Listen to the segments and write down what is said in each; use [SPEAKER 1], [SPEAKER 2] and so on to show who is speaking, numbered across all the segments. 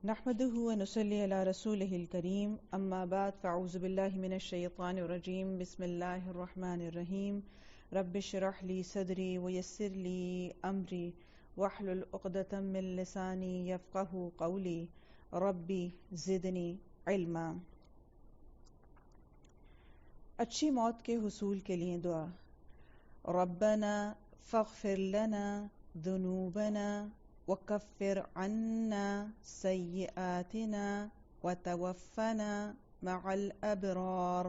[SPEAKER 1] نحمده ونصلي على رسوله الكريم اما بعد فاعوذ بالله من الشيطان الرجيم بسم الله الرحمن الرحيم رب اشرح لي صدري ويسر لي امري واحلل عقدة من لساني يفقهوا قولي ربي زدني علما۔ اچھی موت کے حصول کے لیے دعا۔ ربنا فاغفر لنا ذنوبنا وكفر عنا سيئاتنا وتوفنا مع الأبرار۔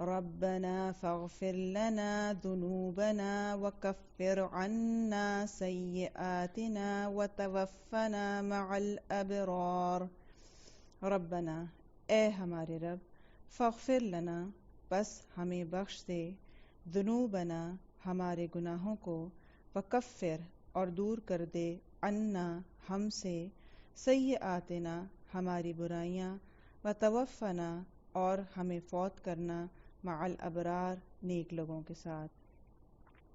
[SPEAKER 1] ربنا فاغفر لنا ذنوبنا وكفر عنا سيئاتنا وتوفنا مع الأبرار۔ ربنا اے ہمارے رب، فاغفر لنا بس ہمیں بخش دے، ذنوبنا ہمارے گناہوں کو، وکفر اور دور کر دے، عنا ہم سے، سیئاتنا ہماری برائیاں، وتوفنا اور ہمیں فوت کرنا، مع الابرار نیک لوگوں کے ساتھ۔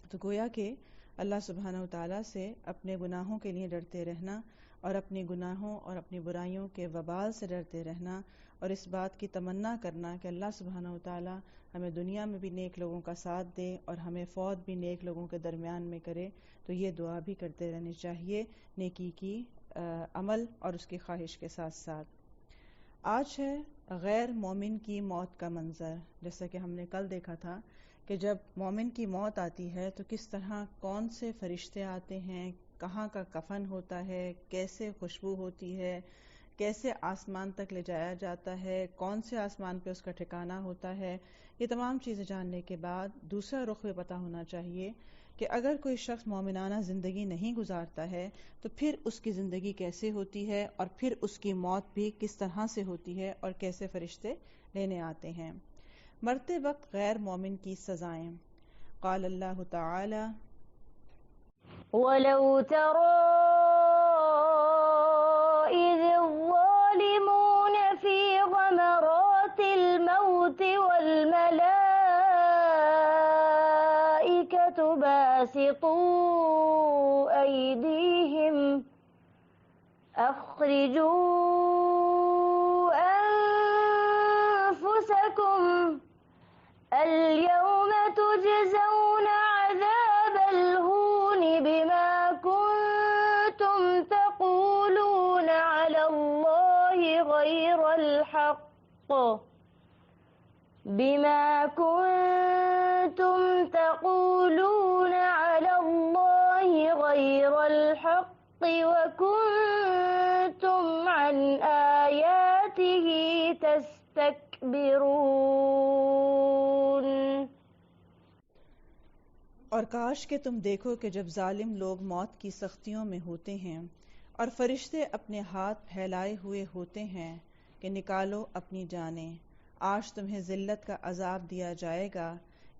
[SPEAKER 1] تو گویا کہ اللہ سبحانہ وتعالیٰ سے اپنے گناہوں کے لیے ڈرتے رہنا اور اپنے گناہوں اور اپنی برائیوں کے وبال سے ڈرتے رہنا، اور اس بات کی تمنا کرنا کہ اللہ سبحانہ وتعالیٰ ہمیں دنیا میں بھی نیک لوگوں کا ساتھ دے اور ہمیں فوت بھی نیک لوگوں کے درمیان میں کرے، تو یہ دعا بھی کرتے رہنی چاہیے نیکی کی عمل اور اس کی خواہش کے ساتھ ساتھ۔ آج ہے غیر مومن کی موت کا منظر۔ جیسا کہ ہم نے کل دیکھا تھا کہ جب مومن کی موت آتی ہے تو کس طرح کون سے فرشتے آتے ہیں، کہاں کا کفن ہوتا ہے، کیسے خوشبو ہوتی ہے، کیسے آسمان تک لے جایا جاتا ہے، کون سے آسمان پہ اس کا ٹھکانہ ہوتا ہے، یہ تمام چیزیں جاننے کے بعد دوسرا رخ بھی پتہ ہونا چاہیے کہ اگر کوئی شخص مومنانہ زندگی نہیں گزارتا ہے تو پھر اس کی زندگی کیسے ہوتی ہے، اور پھر اس کی موت بھی کس طرح سے ہوتی ہے اور کیسے فرشتے لینے آتے ہیں۔ مرتے وقت غیر مومن کی سزائیں۔ قال اللہ تعالی
[SPEAKER 2] وَلَوْ تَرَىٰ إِذِ الظَّالِمُونَ فِي غَمَرَاتِ الْمَوْتِ وَالْمَلَائِكَةُ بَاسِطُو أَيْدِيهِمْ أَخْرِجُوا أَنفُسَكُمْ الْيَوْمَ تُجْزَوْنَ عَذَابَ الْهُونِ بِمَا كُنتُمْ تَقُولُونَ عَلَى اللَّهِ غَيْرَ الْحَقِّ بِمَا كُنتُمْ تَقُولُونَ عَلَى اللَّهِ غَيْرَ الْحَقِّ وَكُنتُمْ عَنْ آيَاتِهِ تَسْتَكْبِرُونَ۔
[SPEAKER 1] اور کاش کہ تم دیکھو کہ جب ظالم لوگ موت کی سختیوں میں ہوتے ہیں اور فرشتے اپنے ہاتھ پھیلائے ہوئے ہوتے ہیں کہ نکالو اپنی جانیں، آج تمہیں ذلت کا عذاب دیا جائے گا،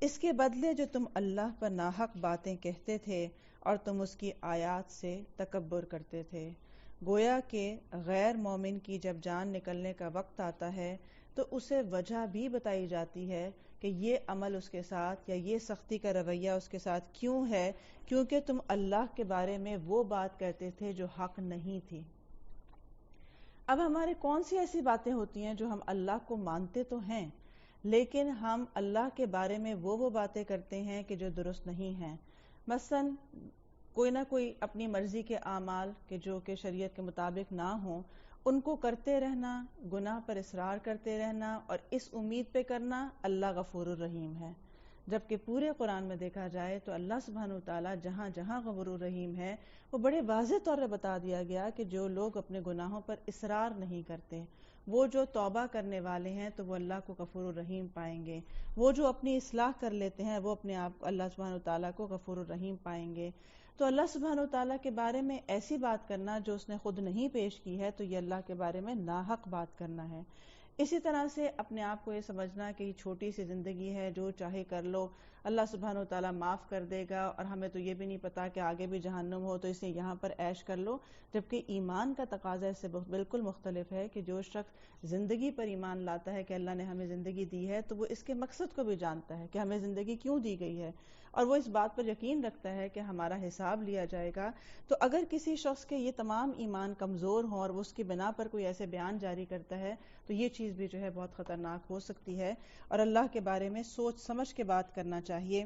[SPEAKER 1] اس کے بدلے جو تم اللہ پر ناحق باتیں کہتے تھے اور تم اس کی آیات سے تکبر کرتے تھے۔ گویا کہ غیر مومن کی جب جان نکلنے کا وقت آتا ہے تو اسے وجہ بھی بتائی جاتی ہے کہ یہ عمل اس کے ساتھ یا یہ سختی کا رویہ اس کے ساتھ کیوں ہے، کیونکہ تم اللہ کے بارے میں وہ بات کہتے تھے جو حق نہیں تھی۔ اب ہمارے کون سی ایسی باتیں ہوتی ہیں جو ہم اللہ کو مانتے تو ہیں لیکن ہم اللہ کے بارے میں وہ باتیں کرتے ہیں کہ جو درست نہیں ہیں۔ مثلا کوئی نہ کوئی اپنی مرضی کے اعمال کہ جو کہ شریعت کے مطابق نہ ہوں، ان کو کرتے رہنا، گناہ پر اصرار کرتے رہنا اور اس امید پہ کرنا اللہ غفور الرحیم ہے، جبکہ پورے قرآن میں دیکھا جائے تو اللہ سبحانہ وتعالیٰ جہاں جہاں غفور الرحیم ہے وہ بڑے واضح طور پر بتا دیا گیا کہ جو لوگ اپنے گناہوں پر اصرار نہیں کرتے، وہ جو توبہ کرنے والے ہیں تو وہ اللہ کو غفور الرحیم پائیں گے، وہ جو اپنی اصلاح کر لیتے ہیں وہ اپنے آپ اللہ سبحانہ وتعالیٰ کو غفور الرحیم پائیں گے۔ تو اللہ سبحانہ وتعالیٰ کے بارے میں ایسی بات کرنا جو اس نے خود نہیں پیش کی ہے تو یہ اللہ کے بارے میں ناحق بات کرنا ہے۔ اسی طرح سے اپنے آپ کو یہ سمجھنا کہ یہ چھوٹی سی زندگی ہے، جو چاہے کر لو، اللہ سبحانہ و تعالیٰ معاف کر دے گا، اور ہمیں تو یہ بھی نہیں پتا کہ آگے بھی جہنم ہو، تو اس لیے یہاں پر عیش کر لو. جبکہ ایمان کا تقاضا اس سے بالکل مختلف ہے کہ جو شخص زندگی پر ایمان لاتا ہے کہ اللہ نے ہمیں زندگی دی ہے، تو وہ اس کے مقصد کو بھی جانتا ہے کہ ہمیں زندگی کیوں دی گئی ہے، اور وہ اس بات پر یقین رکھتا ہے کہ ہمارا حساب لیا جائے گا. تو اگر کسی شخص کے یہ تمام ایمان کمزور ہوں اور وہ اس کی بنا پر کوئی ایسے بیان جاری کرتا ہے، تو یہ چیز بھی جو ہے بہت خطرناک ہو سکتی ہے، اور اللہ کے بارے میں سوچ سمجھ کے بات کرنا چاہیے.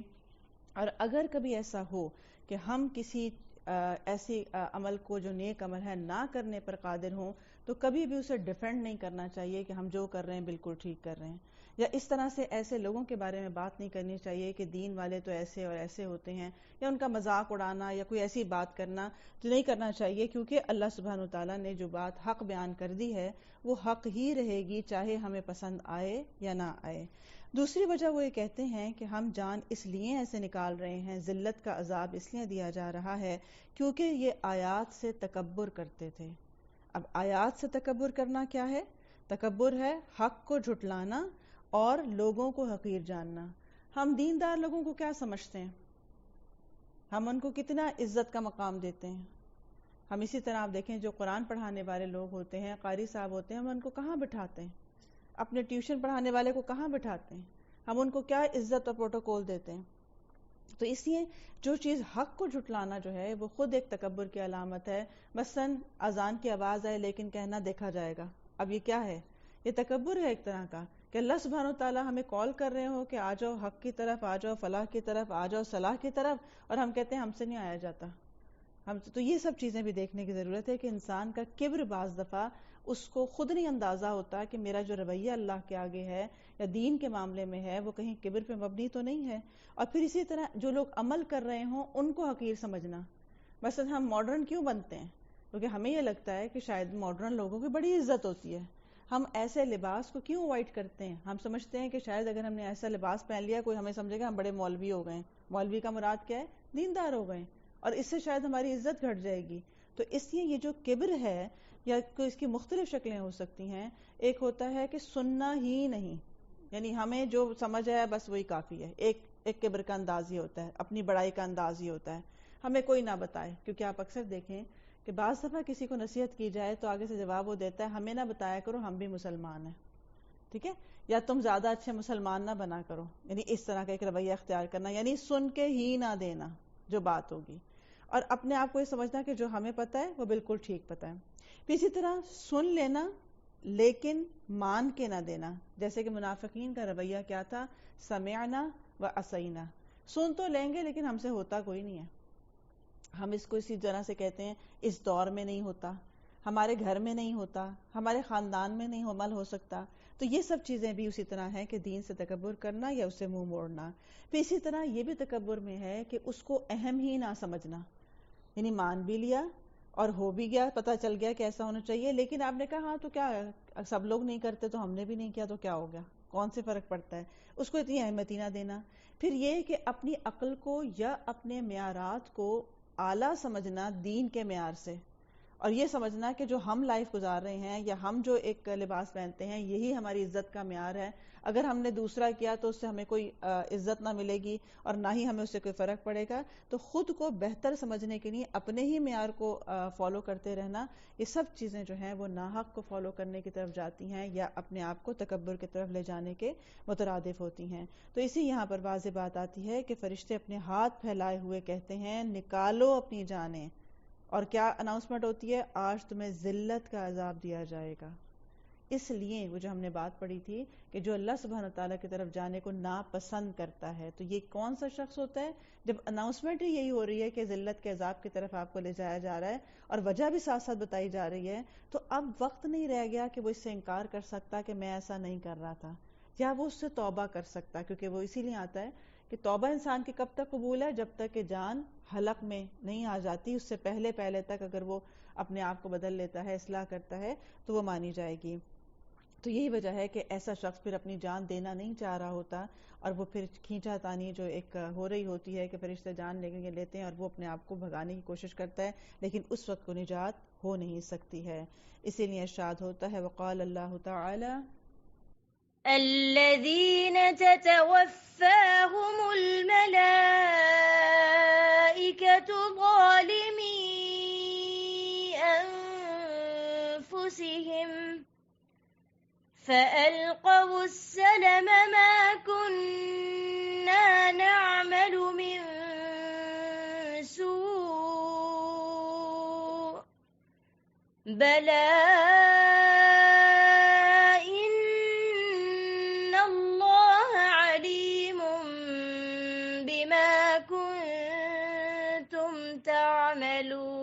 [SPEAKER 1] اور اگر کبھی ایسا ہو کہ ہم کسی ایسی عمل کو جو نیک عمل ہے نہ کرنے پر قادر ہوں، تو کبھی بھی اسے ڈیفینڈ نہیں کرنا چاہیے کہ ہم جو کر رہے ہیں بالکل ٹھیک کر رہے ہیں، یا اس طرح سے ایسے لوگوں کے بارے میں بات نہیں کرنی چاہیے کہ دین والے تو ایسے اور ایسے ہوتے ہیں، یا ان کا مذاق اڑانا یا کوئی ایسی بات کرنا جو نہیں کرنا چاہیے، کیونکہ اللہ سبحانہ و تعالیٰ نے جو بات حق بیان کر دی ہے وہ حق ہی رہے گی، چاہے ہمیں پسند آئے یا نہ آئے. دوسری وجہ وہ یہ کہتے ہیں کہ ہم جان اس لیے ایسے نکال رہے ہیں، ذلت کا عذاب اس لیے دیا جا رہا ہے کیونکہ یہ آیات سے تکبر کرتے تھے. اب آیات سے تکبر کرنا کیا ہے؟ تکبر ہے حق کو جھٹلانا اور لوگوں کو حقیر جاننا. ہم دیندار لوگوں کو کیا سمجھتے ہیں؟ ہم ان کو کتنا عزت کا مقام دیتے ہیں. ہم اسی طرح آپ دیکھیں جو قرآن پڑھانے والے لوگ ہوتے ہیں، قاری صاحب ہوتے ہیں، ہم ان کو کہاں بٹھاتے ہیں؟ اپنے ٹیوشن پڑھانے والے کو کہاں بٹھاتے ہیں؟ ہم ان کو کیا عزت اور پروٹوکول دیتے ہیں؟ تو اس لیے جو چیز حق کو جھٹلانا جو ہے وہ خود ایک تکبر کی علامت ہے. مثلاً اذان کی آواز آئے لیکن کہنا دیکھا جائے گا. اب یہ کیا ہے؟ یہ تکبر ہے ایک طرح کا، کہ اللہ سبحانہ و تعالیٰ ہمیں کال کر رہے ہو کہ آ جاؤ حق کی طرف، آ جاؤ فلاح کی طرف، آ جاؤ صلاح کی طرف، اور ہم کہتے ہیں ہم سے نہیں آیا جاتا. ہم تو یہ سب چیزیں بھی دیکھنے کی ضرورت ہے کہ انسان کا کبر بعض دفعہ اس کو خود نہیں اندازہ ہوتا کہ میرا جو رویہ اللہ کے آگے ہے یا دین کے معاملے میں ہے وہ کہیں کبر پہ مبنی تو نہیں ہے. اور پھر اسی طرح جو لوگ عمل کر رہے ہوں ان کو حقیر سمجھنا. مثلا ہم ماڈرن کیوں بنتے ہیں؟ کیونکہ ہمیں یہ لگتا ہے کہ شاید ماڈرن لوگوں کی بڑی عزت ہوتی ہے. ہم ایسے لباس کو کیوں اوائڈ کرتے ہیں؟ ہم سمجھتے ہیں کہ شاید اگر ہم نے ایسا لباس پہن لیا کوئی ہمیں سمجھے گا ہم بڑے مولوی ہو گئے. مولوی کا مراد کیا ہے؟ دیندار ہو گئے، اور اس سے شاید ہماری عزت گھٹ جائے گی. تو اس لیے یہ جو کبر ہے یا اس کی مختلف شکلیں ہو سکتی ہیں. ایک ہوتا ہے کہ سننا ہی نہیں، یعنی ہمیں جو سمجھ ہے بس وہی کافی ہے. ایک کبر کا انداز ہی ہوتا ہے، اپنی بڑائی کا انداز ہی ہوتا ہے، ہمیں کوئی نہ بتائے. کیونکہ آپ اکثر دیکھیں کہ بعض دفعہ کسی کو نصیحت کی جائے تو آگے سے جواب وہ دیتا ہے ہمیں نہ بتایا کرو، ہم بھی مسلمان ہیں، ٹھیک ہے، یا تم زیادہ اچھے مسلمان نہ بنا کرو. یعنی اس طرح کا ایک رویہ اختیار کرنا، یعنی سن کے ہی نہ دینا جو بات ہوگی، اور اپنے آپ کو یہ سمجھنا کہ جو ہمیں پتہ ہے وہ بالکل ٹھیک پتہ ہے. پھر اسی طرح سن لینا لیکن مان کے نہ دینا. جیسے کہ منافقین کا رویہ کیا تھا؟ سمعنا و عصینا. سن تو لیں گے لیکن ہم سے ہوتا کوئی نہیں ہے. ہم اس کو اسی طرح سے کہتے ہیں اس دور میں نہیں ہوتا، ہمارے گھر میں نہیں ہوتا، ہمارے خاندان میں نہیں عمل ہو سکتا. تو یہ سب چیزیں بھی اسی طرح ہیں کہ دین سے تکبر کرنا یا اسے منہ موڑنا. پھر اسی طرح یہ بھی تکبر میں ہے کہ اس کو اہم ہی نہ سمجھنا. یعنی مان بھی لیا اور ہو بھی گیا، پتہ چل گیا کہ ایسا ہونا چاہیے، لیکن آپ نے کہا ہاں تو کیا ہے، سب لوگ نہیں کرتے تو ہم نے بھی نہیں کیا تو کیا ہو گیا، کون سے فرق پڑتا ہے، اس کو اتنی اہمیت ہی نہ دینا. پھر یہ کہ اپنی عقل کو یا اپنے معیارات کو اعلیٰ سمجھنا دین کے معیار سے، اور یہ سمجھنا کہ جو ہم لائف گزار رہے ہیں یا ہم جو ایک لباس پہنتے ہیں یہی ہماری عزت کا معیار ہے. اگر ہم نے دوسرا کیا تو اس سے ہمیں کوئی عزت نہ ملے گی اور نہ ہی ہمیں اس سے کوئی فرق پڑے گا. تو خود کو بہتر سمجھنے کے لیے اپنے ہی معیار کو فالو کرتے رہنا، یہ سب چیزیں جو ہیں وہ ناحق کو فالو کرنے کی طرف جاتی ہیں یا اپنے آپ کو تکبر کی طرف لے جانے کے مترادف ہوتی ہیں. تو اسی یہاں پر واضح بات آتی ہے کہ فرشتے اپنے ہاتھ پھیلائے ہوئے کہتے ہیں نکالو اپنی جانیں، اور کیا اناؤنسمنٹ ہوتی ہے؟ آج تمہیں ذلت کا عذاب دیا جائے گا. اس لیے وہ جو ہم نے بات پڑھی تھی کہ جو اللہ سبحانہ تعالیٰ کی طرف جانے کو ناپسند کرتا ہے، تو یہ کون سا شخص ہوتا ہے جب اناؤنسمنٹ ہی یہی ہو رہی ہے کہ ذلت کے عذاب کی طرف آپ کو لے جایا جا رہا ہے اور وجہ بھی ساتھ ساتھ بتائی جا رہی ہے. تو اب وقت نہیں رہ گیا کہ وہ اس سے انکار کر سکتا کہ میں ایسا نہیں کر رہا تھا، یا وہ اس سے توبہ کر سکتا، کیونکہ وہ اسی لیے آتا ہے کہ توبہ انسان کی کب تک قبول ہے؟ جب تک کہ جان حلق میں نہیں آ جاتی، اس سے پہلے تک اگر وہ اپنے آپ کو بدل لیتا ہے، اصلاح کرتا ہے تو وہ مانی جائے گی. تو یہی وجہ ہے کہ ایسا شخص پھر اپنی جان دینا نہیں چاہ رہا ہوتا، اور وہ پھر کھینچا تانی جو ایک ہو رہی ہوتی ہے کہ فرشتے جان لیتے ہیں اور وہ اپنے آپ کو بھگانے کی کوشش کرتا ہے، لیکن اس وقت کو نجات ہو نہیں سکتی ہے. اسی لیے ارشاد ہوتا ہے وقال اللہ تعالی
[SPEAKER 2] الذين تتوفاهم الملائكة ظالمي أنفسهم فألقوا السلم ما كنا نعمل من سوء بلى إن الله عليم بما كنتم تعملون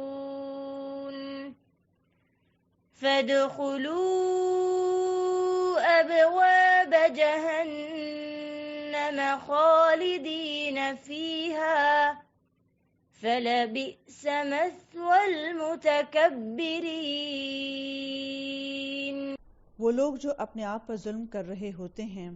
[SPEAKER 2] فادخلوا أبواب جهنم خالدين فيها فلبئس مثوى المتكبرين.
[SPEAKER 1] وہ لوگ جو اپنے آپ پر ظلم کر رہے ہوتے ہیں،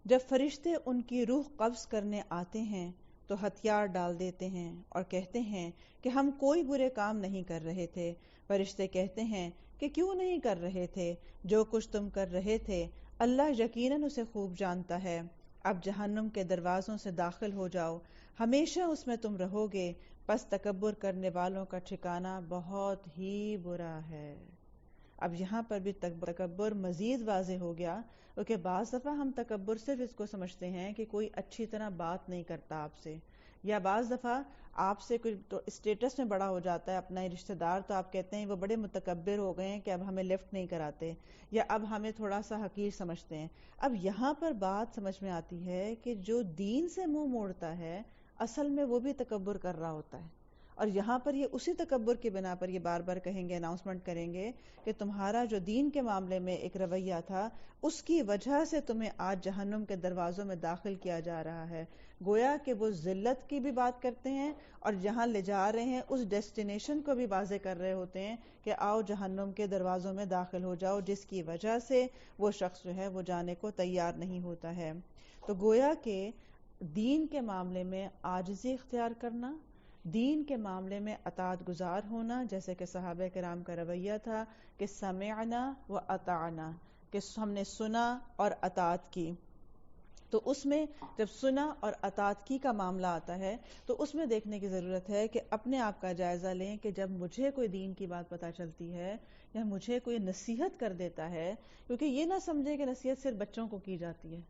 [SPEAKER 1] جب فرشتے ان کی روح قبض کرنے آتے ہیں تو ہتھیار ڈال دیتے ہیں اور کہتے ہیں کہ ہم کوئی برے کام نہیں کر رہے تھے. فرشتے کہتے ہیں کہ کیوں نہیں کر رہے تھے؟ جو کچھ تم کر رہے تھے اللہ یقیناً اسے خوب جانتا ہے. اب جہنم کے دروازوں سے داخل ہو جاؤ، ہمیشہ اس میں تم رہو گے، پس تکبر کرنے والوں کا ٹھکانہ بہت ہی برا ہے. اب یہاں پر بھی تکبر مزید واضح ہو گیا، کیونکہ بعض دفعہ ہم تکبر صرف اس کو سمجھتے ہیں کہ کوئی اچھی طرح بات نہیں کرتا آپ سے، یا بعض دفعہ آپ سے کوئی اسٹیٹس میں بڑا ہو جاتا ہے اپنا رشتہ دار، تو آپ کہتے ہیں وہ بڑے متکبر ہو گئے ہیں کہ اب ہمیں لفٹ نہیں کراتے، یا اب ہمیں تھوڑا سا حقیر سمجھتے ہیں. اب یہاں پر بات سمجھ میں آتی ہے کہ جو دین سے منہ موڑتا ہے اصل میں وہ بھی تکبر کر رہا ہوتا ہے. اور یہاں پر یہ اسی تکبر کی بنا پر یہ بار بار کہیں گے، اناؤنسمنٹ کریں گے کہ تمہارا جو دین کے معاملے میں ایک رویہ تھا اس کی وجہ سے تمہیں آج جہنم کے دروازوں میں داخل کیا جا رہا ہے. گویا کہ وہ ذلت کی بھی بات کرتے ہیں اور جہاں لے جا رہے ہیں اس ڈیسٹینیشن کو بھی واضح کر رہے ہوتے ہیں کہ آؤ جہنم کے دروازوں میں داخل ہو جاؤ، جس کی وجہ سے وہ شخص جو ہے وہ جانے کو تیار نہیں ہوتا ہے. تو گویا کہ دین کے معاملے میں عاجزی اختیار کرنا، دین کے معاملے میں اطاعت گزار ہونا، جیسے کہ صحابہ کرام کا رویہ تھا کہ سمعنا و اطعنا، کہ ہم نے سنا اور اطاعت کی. تو اس میں جب سنا اور اطاعت کی کا معاملہ آتا ہے تو اس میں دیکھنے کی ضرورت ہے کہ اپنے آپ کا جائزہ لیں کہ جب مجھے کوئی دین کی بات پتہ چلتی ہے یا مجھے کوئی نصیحت کر دیتا ہے، کیونکہ یہ نہ سمجھے کہ نصیحت صرف بچوں کو کی جاتی ہے،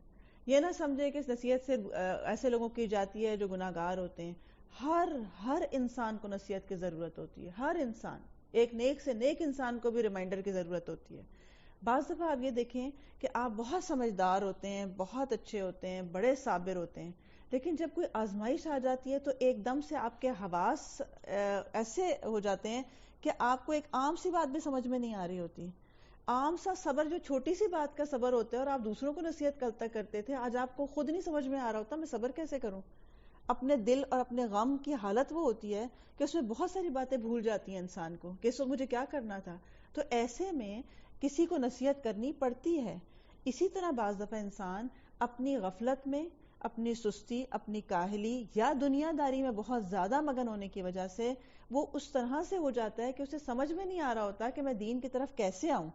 [SPEAKER 1] یہ نہ سمجھے کہ نصیحت صرف ایسے لوگوں کی جاتی ہے جو گناہ گار ہوتے ہیں. ہر انسان کو نصیحت کی ضرورت ہوتی ہے، ہر انسان، ایک نیک سے نیک انسان کو بھی ریمائنڈر کی ضرورت ہوتی ہے. بعض دفعہ آپ یہ دیکھیں کہ آپ بہت سمجھدار ہوتے ہیں، بہت اچھے ہوتے ہیں، بڑے صابر ہوتے ہیں، لیکن جب کوئی آزمائش آ جاتی ہے تو ایک دم سے آپ کے حواس ایسے ہو جاتے ہیں کہ آپ کو ایک عام سی بات بھی سمجھ میں نہیں آ رہی ہوتی. عام سا صبر جو چھوٹی سی بات کا صبر ہوتا ہے اور آپ دوسروں کو نصیحت کرتے تھے، آج آپ کو خود نہیں سمجھ میں آ رہا ہوتا میں صبر کیسے کروں. اپنے دل اور اپنے غم کی حالت وہ ہوتی ہے کہ اس میں بہت ساری باتیں بھول جاتی ہیں انسان کو کہ اس وقت مجھے کیا کرنا تھا. تو ایسے میں کسی کو نصیحت کرنی پڑتی ہے. اسی طرح بعض دفعہ انسان اپنی غفلت میں، اپنی سستی، اپنی کاہلی یا دنیا داری میں بہت زیادہ مگن ہونے کی وجہ سے وہ اس طرح سے ہو جاتا ہے کہ اسے سمجھ میں نہیں آ رہا ہوتا کہ میں دین کی طرف کیسے آؤں.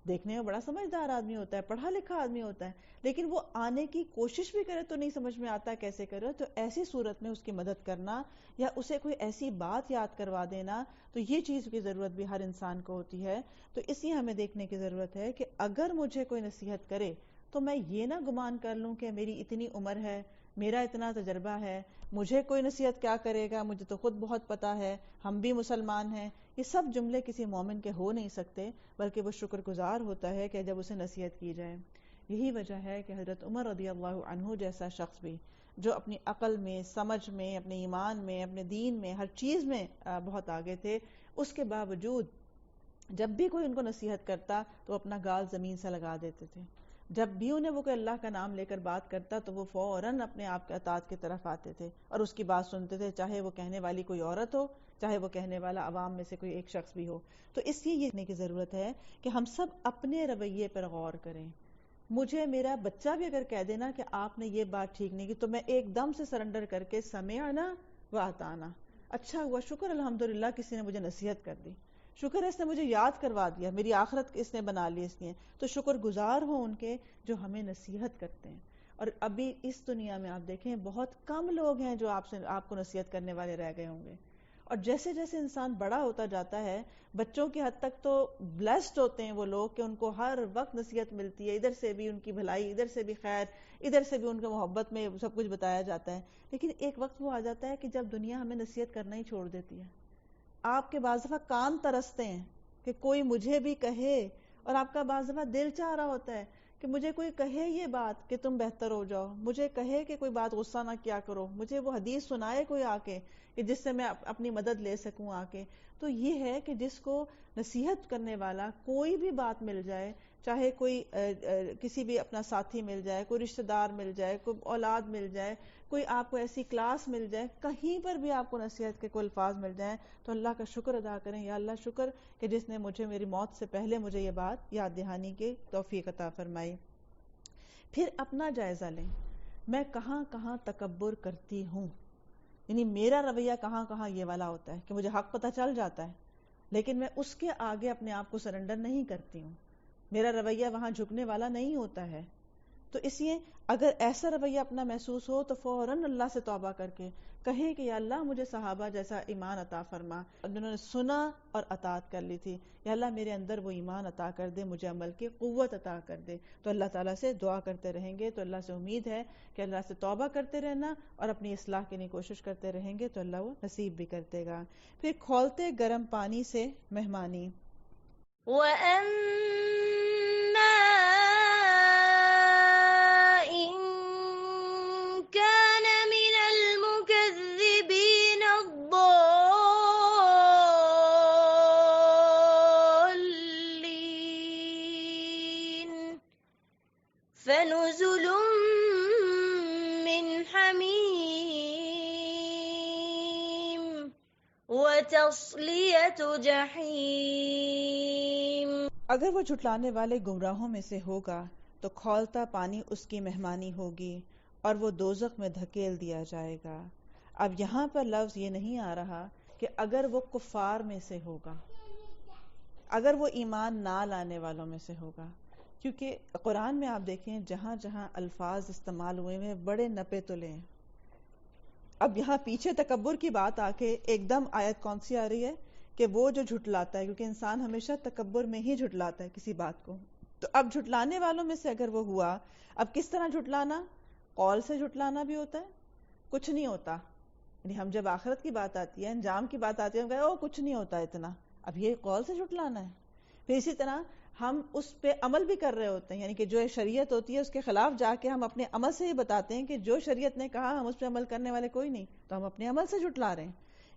[SPEAKER 1] دیکھنے میں بڑا سمجھدار آدمی ہوتا ہے، پڑھا لکھا آدمی ہوتا ہے، لیکن وہ آنے کی کوشش بھی کرے تو نہیں سمجھ میں آتا کیسے کرے. تو ایسی صورت میں اس کی مدد کرنا یا اسے کوئی ایسی بات یاد کروا دینا، تو یہ چیز کی ضرورت بھی ہر انسان کو ہوتی ہے. تو اس لیے ہمیں دیکھنے کی ضرورت ہے کہ اگر مجھے کوئی نصیحت کرے تو میں یہ نہ گمان کر لوں کہ میری اتنی عمر ہے، میرا اتنا تجربہ ہے، مجھے کوئی نصیحت کیا کرے گا، مجھے تو خود بہت پتا ہے، ہم بھی مسلمان ہیں. یہ سب جملے کسی مومن کے ہو نہیں سکتے، بلکہ وہ شکر گزار ہوتا ہے کہ جب اسے نصیحت کی جائے. یہی وجہ ہے کہ حضرت عمر رضی اللہ عنہ جیسا شخص بھی جو اپنی عقل میں، سمجھ میں، اپنے ایمان میں، اپنے دین میں، ہر چیز میں بہت آگے تھے، اس کے باوجود جب بھی کوئی ان کو نصیحت کرتا تو اپنا گال زمین سے لگا دیتے تھے. جب بھی انہیں وہ کوئی اللہ کا نام لے کر بات کرتا تو وہ فوراً اپنے آپ کے اطاعت کی طرف آتے تھے اور اس کی بات سنتے تھے، چاہے وہ کہنے والی کوئی عورت ہو، چاہے وہ کہنے والا عوام میں سے کوئی ایک شخص بھی ہو. تو اس لیے یہ دیکھنے کی ضرورت ہے کہ ہم سب اپنے رویے پر غور کریں. مجھے میرا بچہ بھی اگر کہہ دینا کہ آپ نے یہ بات ٹھیک نہیں کی تو میں ایک دم سے سرنڈر کر کے سمعنا و اطعنا، اچھا ہوا، شکر الحمدللہ کسی نے مجھے نصیحت کر دی. شکر ہے اس نے مجھے یاد کروا دیا، میری آخرت اس نے بنا لی اس نے. تو شکر گزار ہوں ان کے جو ہمیں نصیحت کرتے ہیں. اور ابھی اس دنیا میں آپ دیکھیں بہت کم لوگ ہیں جو آپ کو نصیحت کرنے والے رہ گئے ہوں گے. اور جیسے جیسے انسان بڑا ہوتا جاتا ہے، بچوں کی حد تک تو بلیسڈ ہوتے ہیں وہ لوگ کہ ان کو ہر وقت نصیحت ملتی ہے، ادھر سے بھی ان کی بھلائی، ادھر سے بھی خیر، ادھر سے بھی ان کو محبت میں سب کچھ بتایا جاتا ہے. لیکن ایک وقت وہ آ جاتا ہے کہ جب دنیا ہمیں نصیحت کرنا ہی چھوڑ دیتی ہے. آپ کے بعض دفعہ کان ترستے ہیں کہ کوئی مجھے بھی کہے، اور آپ کا بعض دفعہ دل چاہ رہا ہوتا ہے کہ مجھے کوئی کہے یہ بات کہ تم بہتر ہو جاؤ، مجھے کہے کہ کوئی بات غصہ نہ کیا کرو، مجھے وہ حدیث سنائے کوئی آ کے کہ جس سے میں اپنی مدد لے سکوں آ کے. تو یہ ہے کہ جس کو نصیحت کرنے والا کوئی بھی بات مل جائے، چاہے کوئی کسی بھی اپنا ساتھی مل جائے، کوئی رشتہ دار مل جائے، کوئی اولاد مل جائے، کوئی آپ کو ایسی کلاس مل جائے، کہیں پر بھی آپ کو نصیحت کے کوئی الفاظ مل جائیں تو اللہ کا شکر ادا کریں، یا اللہ شکر کہ جس نے مجھے میری موت سے پہلے مجھے یہ بات یاد دہانی کی توفیق عطا فرمائی. پھر اپنا جائزہ لیں، میں کہاں کہاں تکبر کرتی ہوں، یعنی میرا رویہ کہاں کہاں یہ والا ہوتا ہے کہ مجھے حق پتہ چل جاتا ہے لیکن میں اس کے آگے اپنے آپ کو سرنڈر نہیں کرتی ہوں، میرا رویہ وہاں جھکنے والا نہیں ہوتا ہے. تو اس لیے اگر ایسا رویہ اپنا محسوس ہو تو فوراً اللہ سے توبہ کر کے کہے کہ یا اللہ مجھے صحابہ جیسا ایمان عطا فرما جنہوں نے سنا اور اطاعت کر لی تھی، یا اللہ میرے اندر وہ ایمان عطا کر دے، مجھے عمل کی قوت عطا کر دے. تو اللہ تعالیٰ سے دعا کرتے رہیں گے تو اللہ سے امید ہے کہ اللہ سے توبہ کرتے رہنا اور اپنی اصلاح کے لیے کوشش کرتے رہیں گے تو اللہ وہ نصیب بھی کرتے گا. پھر کھولتے گرم پانی سے مہمانی.
[SPEAKER 2] وَأَمَّا إِن كَانَ مِنَ الْمُكَذِّبِينَ الضَّالِّينَ فَنُزُلٌ مِّنْ حَمِيمٍ وَتَصْلِيَةُ جَحِيمٍ.
[SPEAKER 1] اگر وہ جھٹلانے والے گمراہوں میں سے ہوگا تو کھولتا پانی اس کی مہمانی ہوگی اور وہ دوزخ میں دھکیل دیا جائے گا. اب یہاں پر لفظ یہ نہیں آ رہا کہ اگر وہ کفار میں سے ہوگا، اگر وہ ایمان نہ لانے والوں میں سے ہوگا، کیونکہ قرآن میں آپ دیکھیں جہاں جہاں الفاظ استعمال ہوئے ہیں بڑے نپے تلے ہیں. اب یہاں پیچھے تکبر کی بات آ کے ایک دم آیت کون سی آ رہی ہے کہ وہ جو جھٹلاتا ہے، کیونکہ انسان ہمیشہ تکبر میں ہی جھٹلاتا ہے کسی بات کو. تو اب جھٹلانے والوں میں سے اگر وہ ہوا، اب کس طرح جھٹلانا؟ قول سے جھٹلانا بھی ہوتا ہے، کچھ نہیں ہوتا. یعنی ہم جب آخرت کی بات آتی ہے، انجام کی بات آتی ہے، ہم کہتے ہیں او کچھ نہیں ہوتا اتنا. اب یہ قول سے جھٹلانا ہے. پھر اسی طرح ہم اس پہ عمل بھی کر رہے ہوتے ہیں، یعنی کہ جو شریعت ہوتی ہے اس کے خلاف جا کے ہم اپنے عمل سے ہی بتاتے ہیں کہ جو شریعت نے کہا ہم اس پہ عمل کرنے والے کوئی نہیں، تو ہم اپنے عمل سے جھٹلا رہے ہیں.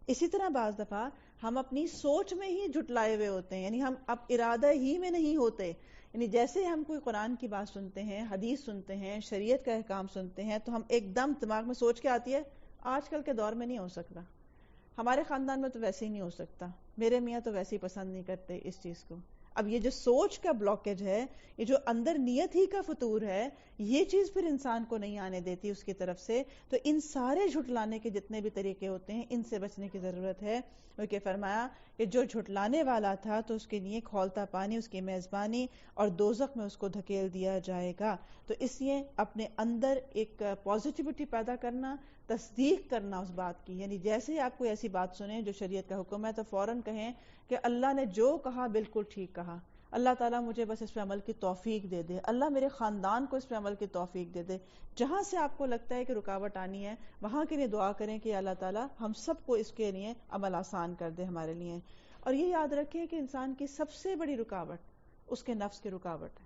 [SPEAKER 1] اسی طرح بعض دفعہ ہم اپنی سوچ میں ہی جھٹلائے ہوئے ہوتے ہیں، یعنی ہم اب ارادہ ہی میں نہیں ہوتے. یعنی جیسے ہم کوئی قرآن کی بات سنتے ہیں، حدیث سنتے ہیں، شریعت کا احکام سنتے ہیں تو ہم ایک دم دماغ میں سوچ کے آتی ہے آج کل کے دور میں نہیں ہو سکتا، ہمارے خاندان میں تو ویسے ہی نہیں ہو سکتا، میرے میاں تو ویسے ہی پسند نہیں کرتے اس چیز کو. اب یہ جو سوچ کا بلاکیج ہے، یہ جو اندر نیت ہی کا فطور ہے، یہ چیز پھر انسان کو نہیں آنے دیتی اس کی طرف سے. تو ان سارے جھٹلانے کے جتنے بھی طریقے ہوتے ہیں ان سے بچنے کی ضرورت ہے. کہ فرمایا کہ جو جھٹلانے والا تھا تو اس کے لیے کھولتا پانی اس کی میزبانی اور دوزخ میں اس کو دھکیل دیا جائے گا. تو اس لیے اپنے اندر ایک پازیٹیوٹی پیدا کرنا، تصدیق کرنا اس بات کی، یعنی جیسے ہی آپ کوئی ایسی بات سنیں جو شریعت کا حکم ہے تو فوراً کہیں کہ اللہ نے جو کہا بالکل ٹھیک کہا، اللہ تعالیٰ مجھے بس اس پہ عمل کی توفیق دے دے، اللہ میرے خاندان کو اس پہ عمل کی توفیق دے دے. جہاں سے آپ کو لگتا ہے کہ رکاوٹ آنی ہے وہاں کے لیے دعا کریں کہ اللہ تعالیٰ ہم سب کو اس کے لیے عمل آسان کر دے ہمارے لیے. اور یہ یاد رکھیں کہ انسان کی سب سے بڑی رکاوٹ اس کے نفس کی رکاوٹ ہے.